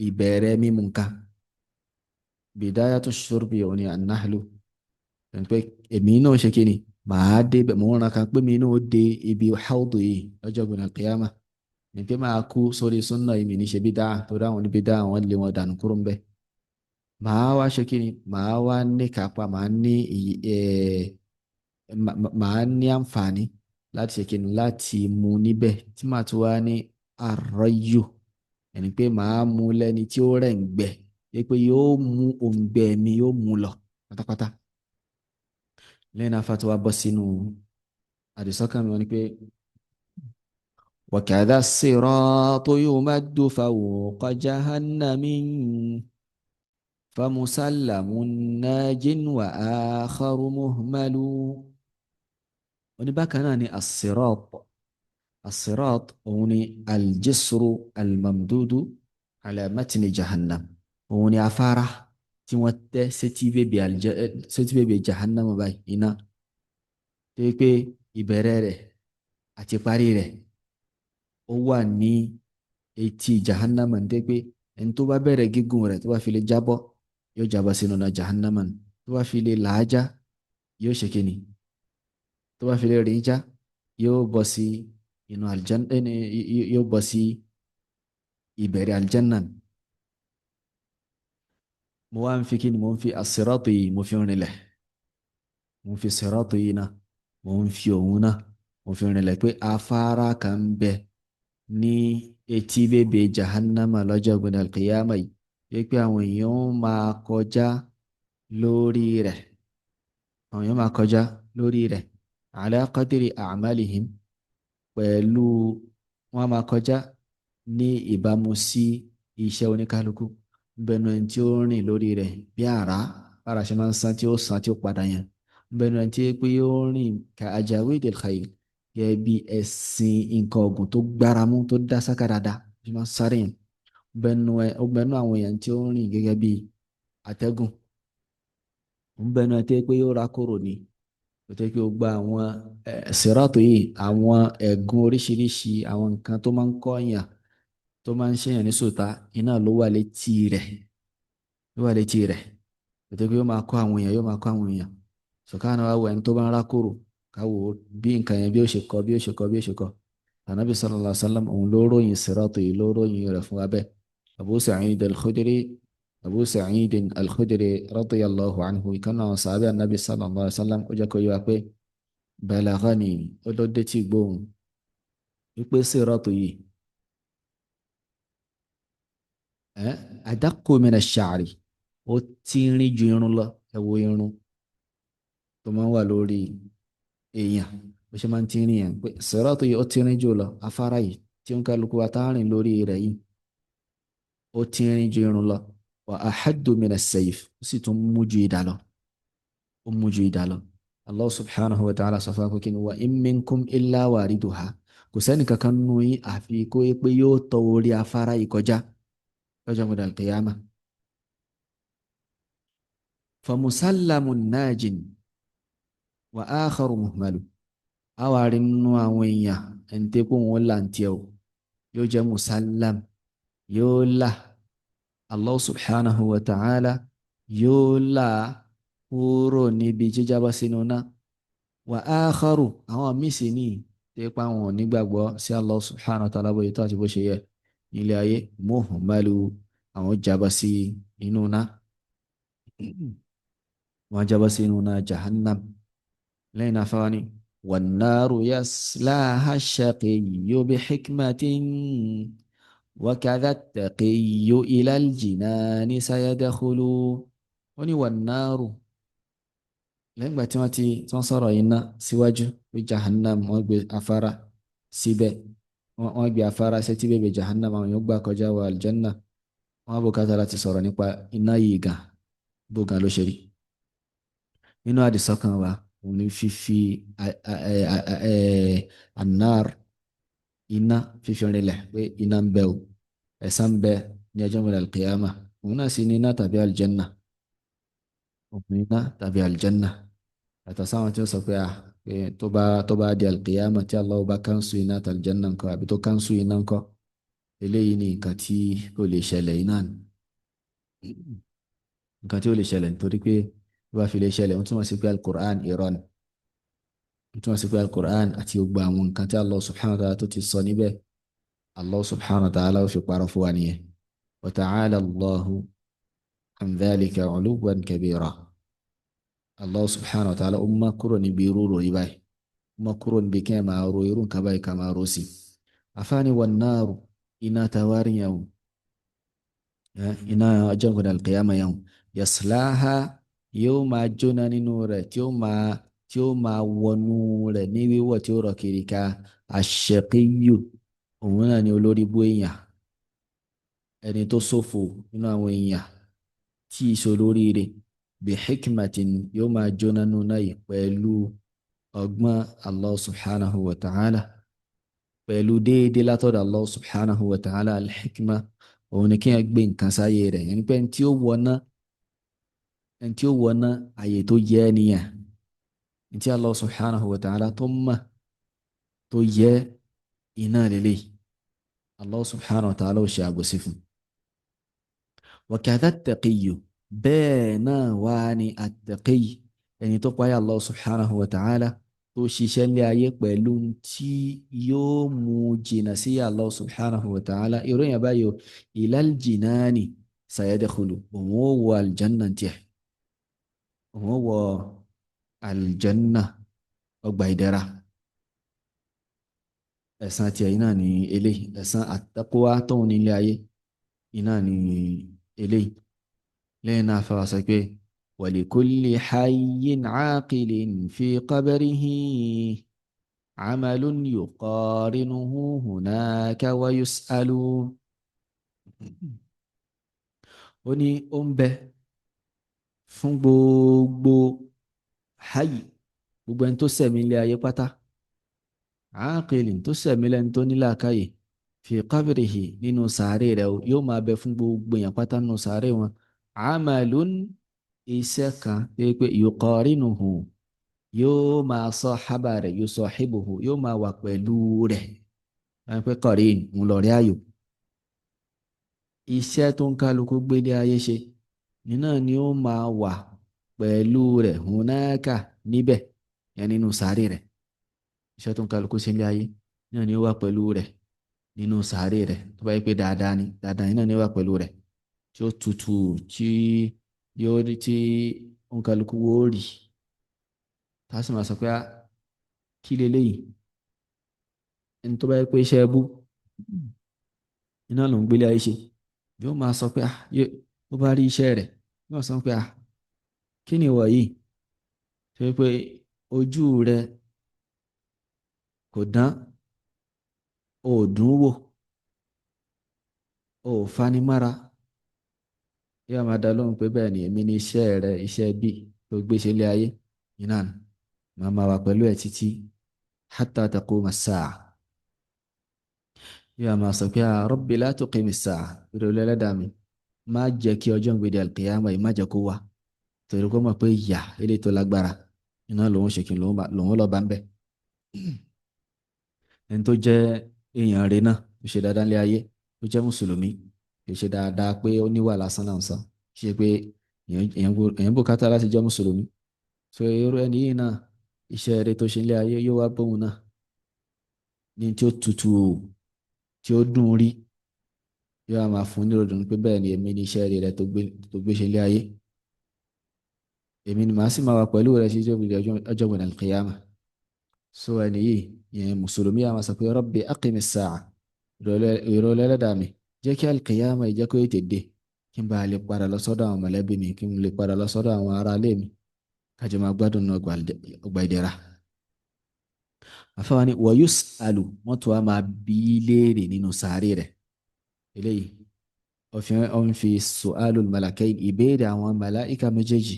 ìbẹ̀rẹ̀ mímu nǹkan bidayatu shurbi òun ni anahlu pé èmi náà ṣe kí ni màá dé bẹ̀ mo ń ran kàn pé mi náà dé ibi haudu yìí lọ́jọ́ gbọdọ̀ al-qiyamah ní pé máa kú sórí súnà yìí mi ní ṣe bídà torí àwọn oníbi dá àwọn lé wọn dànù kúrò ń bẹ màá wá ṣe kí ni màá wá ní kápá màá ní àǹfààní láti ṣe kí ni láti mu níbẹ̀ tí màá tún wá ní àrọ́yò ẹni pé màá mu lẹ́ni tí ó rẹ̀ ń gbẹ pé yóò mú òǹgbẹ mi yóò mú lọ pátápátá lẹ́yìn náà fàtí wá bọ́ sínú àdìsọ́kàn mi wọn ni pé وكذا الصراط يمد فوق جهنم فمسلم ناج وآخر مهمل oníbàkan náà ni as-sirat òun ni al-jisru al-mamdudu ala matni jahannam òun ni afárá tí wọ́n tẹ́ sétí bèbè jahannama báyìí iná tó yẹ pé ìbẹ̀rẹ̀ rẹ̀ àti parí rẹ̀ ó wà ní etí jahannama ní tó yẹ pé ẹni tó bá bẹ̀rẹ̀ gígùn rẹ̀ tó bá fi lè jábọ́ yóò jábọ́ sínú náà jahannama ni. Tó bá fi lè làájá yóò ṣe kíni, tó bá fi lè rìn já yóò bọ́ sí inú aljanna, yóò bọ́ sí ìbẹ̀rẹ̀ aljanna. Mo wá ń fi kíni, mo ń fi asiratu yìí mo fi ń rinlẹ̀, mo ń fi siratu yìí náà mo ń fi òun náà mo fi ń rinlẹ̀ pé afárá kan ń bẹ ní etí bèbè jahannama lọ́jọ́ gbọdọ̀ alqiyama yìí wípé àwọn èèyàn ó máa kọjá lórí rẹ̀, àwọn èèyàn máa kọjá lórí rẹ̀ ala qadri a'malihim, pẹ̀lú wọn máa kọjá ní ìbámu sí iṣẹ́ oníkálukú. Bẹnu ẹni tí ó rìn lórí rẹ̀ bí àrá bára ṣe máa ń san tí ó padà yẹn. Bẹnu ẹni tí pé ó rìn ka ajawidil khayl, gẹ́gẹ́ bí ẹṣin nǹkan ọ̀gùn tó gbáramú tó dá sáká dáadáa ṣe máa ń sáré yẹn. Bẹnu àwọn èèyàn tí ó rìn gẹ́gẹ́ bí atẹ́gùn. Bẹnu ẹni tí pé yóò rákòrò ní tó tẹ́ pé ó gba àwọn sírátù yìí, àwọn ẹ̀gún oríṣiríṣi àwọn nǹkan tó máa ń kọ́ èèyàn tó máa ń ṣèyàn ní sùtá iná ló wà létí rẹ̀, ló wà létí rẹ̀ tó tẹ́ pé yóò máa kọ́ àwọn èèyàn, yóò máa kọ́ àwọn èèyàn. Sọ̀kánà wá wọ ẹni tó bá ń rákòrò káwò bí nǹkan yẹn bí ó ṣe kọ́ bí ó ṣe kọ́ bí ó ṣe kọ́. Ànábì sallallahu alaihi wasallam òun ló ròyìn sírátù yìí, ló ròyìn rẹ̀ fún wa bẹ́ẹ̀. Abu Sa'id al-Khudri radiyallahu anhu, ìkànnà sàábẹ́ Ànábì sallallahu alaihi wasallam, ó jẹ́ kó yé wa pé balaghani ó ló dé tí gbóhùn wípé sírátù yìí adaqqu min ash-sha'ri, ó tínrín ju irun lọ. Ẹ wo irun tó máa ń wà lórí èèyàn bó ṣe máa ń tínrín yẹn, pé sírátù yìí ó tínrín jù lọ. Afárá yìí tí ó ń kálukú wa tá rìn lórí rẹ̀ yìí ó tínrín ju irun lọ. Wa ahaddu min as-sayf, ó sì tún mú ju idà lọ, ó mú ju idà lọ. Allah subhanahu wa ta'ala sọ fún wa kí ni wa in minkum illa wariduha, kò sẹ́ni kankan nù yín àfi kó yẹ pé yóò tọ orí afárá yìí kọjá lọ́jọ́ gbọdọ̀ al-qiyamah. Famusallamun najin wa akharu muhmalu, àwa rí nínú àwọn èèyàn ẹni tí kò wọ́n là ń tiẹ̀ o, yóò jẹ́ musallam, yóò là. Allah subhanahu wa ta'ala yóò là kúrò níbi jíjábọ́ sínú náà. Wa akharu, àwọn míì sì ní tí pa wọn ò nígbàgbọ́ sí Allah subhanahu wa ta'ala bóyá tó àti bó ṣe yẹ ilé ayé, muhmalu, àwọn jábọ́ sí inú náà. Wọ́n jábọ́ sí inú náà jahannam. Lẹ́yìn náà fáwọn ni wannaru yaslaha ash-shaqiyyu bihikmatin wa kadha at-taqiyyu ila al-jinani sayadkhulu. Ó ní wannaru, lẹ́yìn ìgbà tí wọ́n sọ̀rọ̀ iná síwájú pé jahannam wọ́n gbé afárá síbẹ̀, wọ́n gbé afárá sétí bèbè jahannam àwọn yóò gbà kọjá wọ aljanna. Wọ́n bùkátà láti sọ̀rọ̀ nípa iná yìí gan bó gan ló ṣe rí. Nínú àdìsọ́kàn wa òun ni fífi annar, iná, fífi rinlẹ̀ pé iná ń bẹ o, ẹ̀san ń bẹ ní ọjọ́ gbọdọ̀ al-qiyamah. Òun náà sì ní iná tàbí aljanna, òun iná tàbí aljanna. Yàtọ̀ sáwọn tí ó sọ pé tó bá di al-qiyamah tí Allah bá kánṣu iná àti aljanna ńkọ́ àbí tó kánṣu iná ńkọ́. Eléyìí ni nǹkan tí ó lè ṣẹlẹ̀ iná ni nǹkan tí ó lè ṣẹlẹ̀ nítorí pé bí wàá fi lè ṣẹlẹ̀ ó túmọ̀ sí pé al-Qur'an irọ́ ni, ó túmọ̀ sí pé al-Qur'an àti gbogbo àwọn nǹkan tí Allah subhanahu wa ta'ala tó ti sọ níbẹ̀ Allah subhanahu wa ta'ala ó fi parọ́ fún wa nìyẹn. Wa ta'ala Allahu an dhalika 'uluwwan kabira. Allah subhanahu wa ta'ala ó má kúrò níbi irú ròyìn báyìí, ó má kúrò níbi kí ẹ máa ro irú nǹkan báyìí ká máa ro sí. Afáàní wan naru, iná tawárí yẹn o, iná ọjọ́ gbọdọ̀ al-qiyamah yẹn o, yaslaha, yóò máa jóná nínú rẹ̀ tí ó máa wọnú rẹ̀ ní wíwọ̀ tí ó rọ̀ kiri ká ash-shaqiyyu, òun náà ni olórí bú èèyàn, ẹni tó ṣòfò nínú àwọn èèyàn tí ìṣó lórí rẹ̀. Bi hikmatin, yóò máa jóná nínú náà yìí pẹ̀lú ọgbọ́n Allah subhanahu wa ta'ala, pẹ̀lú déédéé látọ̀dọ̀ Allah subhanahu wa ta'ala. Al-hikma òun ni kí ẹ gbé nǹkan sáyé rẹ̀, ẹni pé tí ó wọná ẹni tí ó wọ ná àyè tó yẹ nìyẹn. ní tí Allah subhanahu wa ta'ala tó mọ̀ tó yẹ iná lélẹ̀ Allah subhanahu wa ta'ala ó ṣe àgbòsí fún. wa kadha at-taqiyyu bẹ́ẹ̀ náà wá ní at-taqiyyu ẹni tó páyà Allah subhanahu wa ta'ala tó ṣiṣẹ́ ní ayé pẹ̀lú tí yóò mú jìnnà sí Allah subhanahu wa ta'ala ìròyìn àbáyọ ilal jinani sayadkhulu òun ó wọ aljanna tiẹ̀ òun ó wọ aljanna ọgbà ìdẹ̀ra ẹ̀san tiẹ̀ iná ní eléyìí ẹ̀san àtàkùwá tóun nílé ayé iná ní eléyìí lẹ́yìn náà fẹ́ wá sọ pé walikulli hayyin aaqilin fi qabrihi amalun yuqarinuhu hunaka wa yus'alu. ó ní ó ń bẹ fún gbogbo hayy gbogbo ẹni tó sẹ̀mí ilé ayé pátá aaqilin tó sẹ̀mí lẹ́ni tó ní làákàyè fi qabrihi nínú sàárè rẹ̀ yóò máa bẹ fún gbogbo èèyàn pátá nínú sàárè wọn amalun iṣẹ́ kan tó yẹ pé yuqarinuhu yóò máa sahaba rẹ̀ yusahibuhu yóò máa wà pẹ̀lú rẹ̀ wọ́n pẹ́ qarin ń lọ rí ayò iṣẹ́ tó ń kálukú gbélé ayé ṣe nínú ni ó máa wà pẹ̀lú rẹ̀ hunaka níbẹ̀ yẹn nínú sàárè rẹ̀ iṣẹ́ tó ń kálukú ṣe ilé ayé náà ni ó wà pẹ̀lú rẹ̀ nínú sàárè rẹ̀ tó bá yẹ pé dáadáa ni dáadáa yìí náà ni ó wà pẹ̀lú rẹ̀ tí ó tutù tí yóò rí tí òǹkàlùkù wó rí tá a sì máa sọ pé kí leléyìí ẹni tó bá yẹ pé iṣẹ́ ẹbú iná ló ń gbélé ayé ṣe yóò máa sọ pé ó bá rí iṣẹ́ rẹ̀ yóò sọ pé kí ni ìwọ yìí tó yẹ pé ojú rẹ̀ kò dán ò dùn wò ò fanimára yóò máa dá lóhùn pé bẹ́ẹ̀ ni èmi ní iṣẹ́ rẹ iṣẹ́ bí tó gbéṣẹ́ lé ayé iná máa máa wà pẹ̀lú ẹ̀ títí hatta taquma as-sa'a yóò máa sọ pé rabbi la tuqimi as-sa'a ìrọ̀lẹ́ ẹlẹ́dàá mi má jẹ́ kí ọjọ́ ìgbéde al-qiyamah yìí má jẹ́ kó wá torí kó mọ̀ pé ìyà eléyìí tó lágbára iná lòun ṣe kí lòun lọ́ọ́ bá ń bẹ̀ ẹni tó jẹ́ èèyàn rẹ̀ náà tó ṣe dáadáa lé ayé tó jẹ́ mùsùlùmí kì í ṣe dáadáa pé ó níwà lásán náà sàn kì í ṣe pé èèyàn bùkátà láti jẹ́ mùsùlùmí so irú ẹni yìí náà iṣẹ́ rẹ̀ tó ṣe lé ayé yóò wá bóun náà ní tí ó tutù tí ó dùn rí yóò máa fún ní ròdùn pé bẹ́ẹ̀ ni èmi ní iṣẹ́ rẹ̀ tó gbé ṣe lé ayé èmi ni màá sì máa wà pẹ̀lú rẹ̀ sí ọjọ́ gbọ̀dọ̀ al-qiyamah so ẹni yìí yẹn mùsùlùmí àwọn sọ pé rabbi aqimi as-sa'a ìrọ̀lẹ́ ẹlẹ́dàá mi jẹ́ kí al-qiyamah ìjẹ́ kó ètè dé kí n bá lè padà lọ sọ́dọ̀ àwọn mọ̀lẹ́bí mi kí n lè padà lọ sọ́dọ̀ àwọn ará ilé mi kájọ máa gbádùn náà ọgbà ìdẹ̀ra. àfáwọn ni wa yus'alu wọ́n tún wá máa bí léèrè nínú sàárè rẹ̀ eléyìí ọ̀n fi su'alul malakayn ìbéèrè àwọn màláìka méjèèjì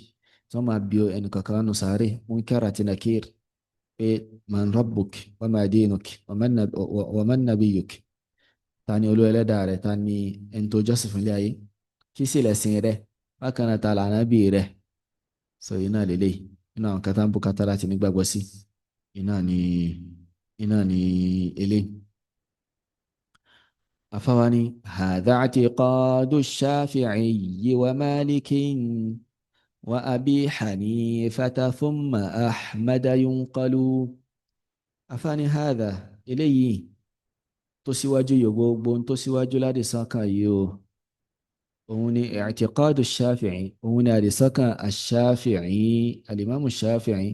tí wọ́n máa bí ẹnì kankan nínú sàárè munkar àti nakir pé man rabbuk wa ma dinuk wa man nabiyyuk ta ni olú ẹlẹ́dàá rẹ̀ ta ni ẹni tó jọ́sìn fún ilé ayé kí sì lẹ̀sìn rẹ̀ bákan náà ta l'ànábì rẹ̀ sọ iná lélẹ̀ iná àwọn kata ń bùkátà láti nígbàgbọ́ sí iná ni eléyìí. afáwání hadha i'tiqadu shafi'i wa malikin wa abi hanifata thumma ahmada yunqalu afáwání hadha eléyìí tó síwájú yóò gbogbo tó síwájú láti sọ́kàn yìí o òun ni i'tiqadu shafi'i òun ni àdìsọ́kàn ash-shafi'i alimamu shafi'i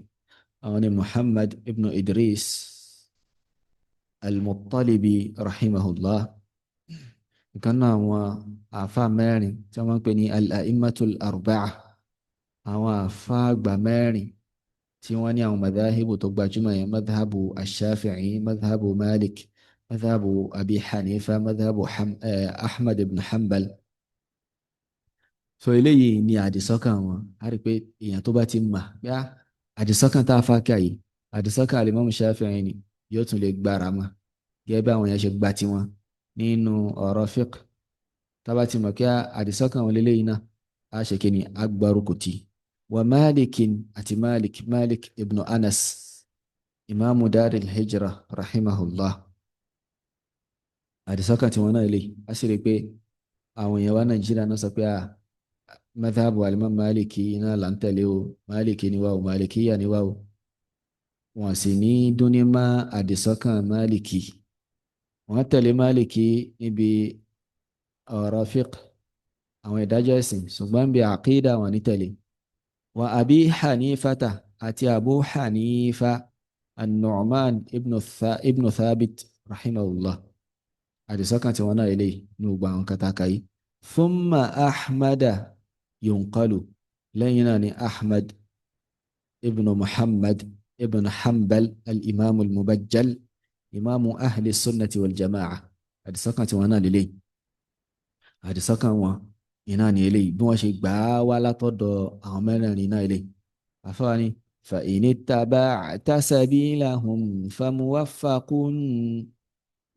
àwọn ni muhammad ibn idris al-muttalibi rahimahullah ìkan náà àwọn àfa mẹ́rin tí wọ́n ń pè ní al-a'immatul arba'a àwọn àfa àgbà mẹ́rin tí wọ́n ní àwọn madhahibu tó gbajúmọ̀ yẹn madhabu ash-shafi'i madhabu malik madhabu abi hanifa madhabu ahmad ibn hanbal so eléyìí ni àdìsọ́kàn wọn a rí pé èèyàn tó bá ti mà pé àdìsọ́kàn tá a fa kà yìí àdìsọ́kàn alimami shafi'i ni yóò tún lè gbára mọ́ gẹ́gẹ́ bí àwọn èèyàn ṣe gbà tiwọn nínú ọ̀rọ̀ fiqh tá a bá ti mọ̀ pé àdìsọ́kàn wọn lélẹ́yìí náà a ṣe kí ni agbárùkù tì wa malikin àti malik ibn anas imaamu daril hijra rahimahullah. Àdìsọ́kàn tí wọ́n náà lè á sì rí i pé àwọn èèyàn wa nàìjíríà náà sọ pé madhabu alimam maliki iná là ń tẹ̀lé o, maliki ni wá o, malikiya ni wá o. Wọ́n sì ní dúnímọ̀ àdìsọ́kàn maliki. Wọ́n tẹ̀lé maliki níbi ọ̀rọ̀ fiqh, àwọn ìdájọ́ ẹ̀sìn, ṣùgbọ́n bí àkídà wọn ní tẹ̀lé. Wa abi hanifata àti abu hanifa an-nu'man ibn thabit rahimahullah. Àdìsọ́kàn tí wọ́n náà eléyìí ní gbogbo àwọn kàtàkà yìí. Thumma ahmada yunqalu, lẹ́yìn náà ni ahmad ibn muhammad ibn hanbal al-imam al-mubajjal imamu ahli sunnati wal jama'a. Àdìsọ́kàn tí wọ́n náà lélẹ́yìí. Àdìsọ́kàn wọn iná ni eléyìí bí wọ́n ṣe gbà á wá látọ̀dọ̀ àwọn mẹ́rẹ̀ẹ̀rin náà eléyìí. Àfáà ni fa in ittaba'ta sabilahum famuwaffaqun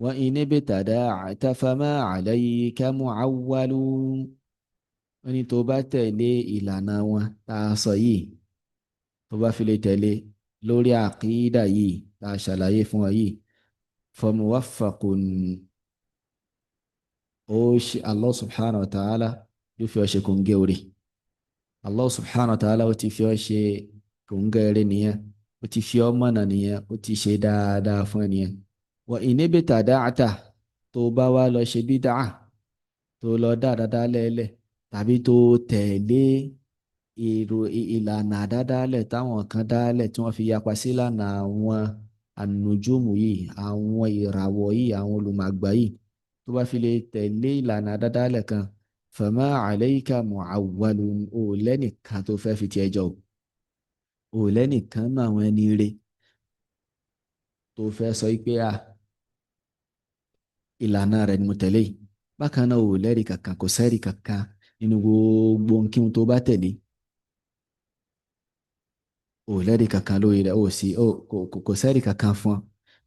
wa in ibtada'ta fama 'alayka mu'awwalun. Wọ́n ní tó bá tẹ̀lé ìlànà wọn tá a sọ yìí, tó bá fi lè tẹ̀lé lórí àkídà yìí tá a ṣàlàyé fún ọ yìí, famuwaffaqun, ó ṣe Allah subhanahu wa ta'ala yóò fi ọ ṣe kòńgẹ́ orí. Allah subhanahu wa ta'ala ó ti fi ọ ṣe kòńgẹ́ orí nìyẹn, ó ti fi ọ mọ̀nà nìyẹn, ó ti ṣe dáadáa fún ẹ nìyẹn. Wa in ibtada'ta, tó bá wá lọ ṣe bídà, tó lọ dáadáa lẹ́lẹ̀, tàbí tó tẹ̀lé ìlànà àdádálẹ̀ táwọn kan dálẹ̀ tí wọ́n fi yapa sí ìlànà àwọn ànùjúmù yìí, àwọn ìràwọ̀ yìí, àwọn olùmọ̀gbà yìí, tó bá fi lè tẹ̀lé ìlànà àdádálẹ̀ kan, fama alayka mu'awwalun, ò lẹ́nìkan tó fẹ́ fi ti ẹjọ́, ò lẹ́nìkan náà àwọn ẹni rẹ̀ tó fẹ́ sọ pé ìlànà rẹ̀ ni mo tẹ̀lé yìí. Bákan náà ò lẹ́rìí kankan, kò sẹ́rìí kankan nínú gbogbo nkíhun tó bá tẹ̀lé, ò lẹ́rìí kankan lórí rẹ̀, kò sẹ́rìí kankan fún ọ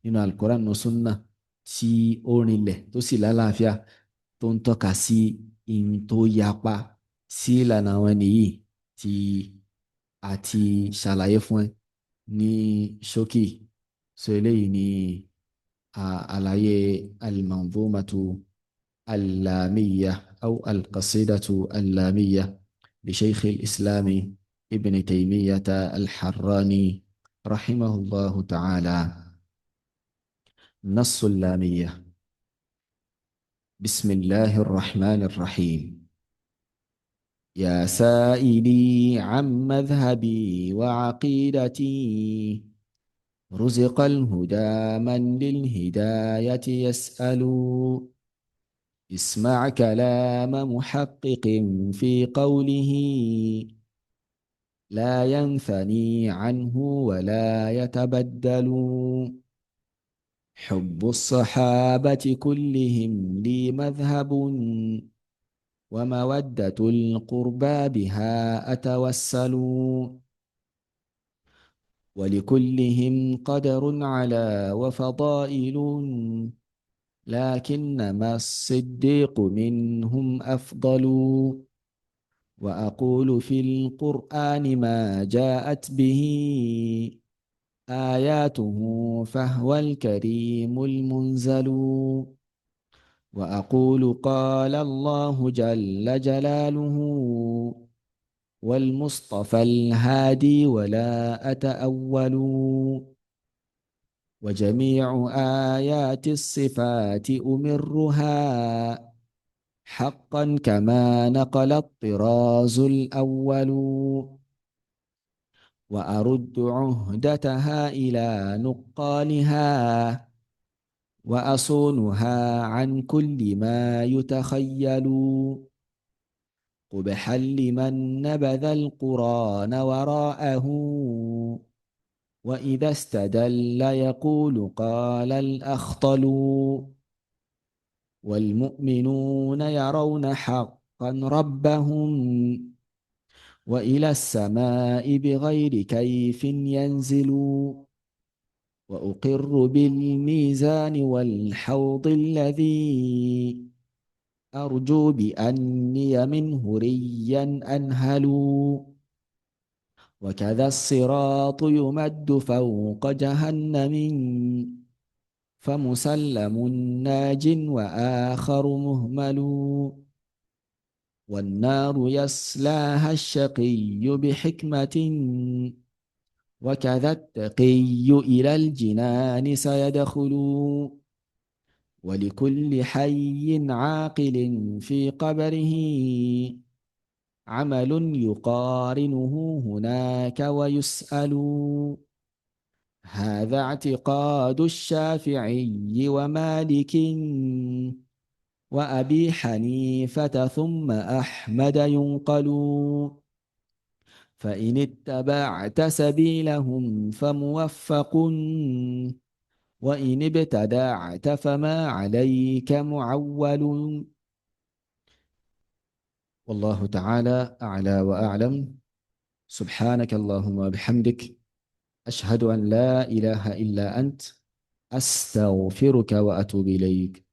nínú Al-Qur'an nínú súnnà tí ó rinlẹ̀ tó sì lálàáfíà tó ń tọ́ka sí ihun tó yapa sí ìlànà àwọn ẹni yìí tí a ti ṣàlàyé fún ẹ ní ṣókí. So eléyìí ni àlàyé al-manzumatu al-lamiyya aw al-qasidatu al-lamiyya li shaykh al-islam ibn taymiyyah al-harrani rahimahullahu ta'ala. نص اللامية. بسم الله الرحمن الرحيم. يا سائلي عن مذهبي وعقيدتي، رزق الهدى من للهداية يسأل. اسمع كلام محقق في قوله، لا ينثني عنه ولا يتبدل. حب الصحابة كلهم لي مذهب، ومودة القربى بها أتوسل. ولكلهم قدر على وفضائل، لكنما الصديق منهم أفضل. وأقول في القرآن ما جاءت به آياته فهو الكريم المنزل. وأقول قال الله جل جلاله والمصطفى الهادي ولا أتأول. وجميع آيات الصفات أمرها حقا كما نقل الطراز الأول. وأرد عهدتها إلى نقالها، وأصونها عن كل ما يتخيل. قبحا لمن نبذ القرآن وراءه، وإذا استدل يقول قال الأخطل. والمؤمنون يرون حقا ربهم، وإلى السماء بغير كيف ينزل. وأقر بالميزان والحوض الذي أرجو بأني منه ريا أنهل. وكذا الصراط يمد فوق جهنم، فمسلم ناج وآخر مهمل. والنار يصلاها الشقي بحكمة، وكذا التقي إلى الجنان سيدخل. ولكل حي عاقل في قبره عمل يقارنه هناك ويسأل. هذا اعتقاد الشافعي ومالك وأبي حنيفة ثم أحمد ينقل. فإن اتبعت سبيلهم فموفق، وإن ابتدعت فما عليك معول. والله تعالى أعلى وأعلم. سبحانك اللهم وبحمدك، أشهد أن لا إله إلا أنت، أستغفرك وأتوب إليك.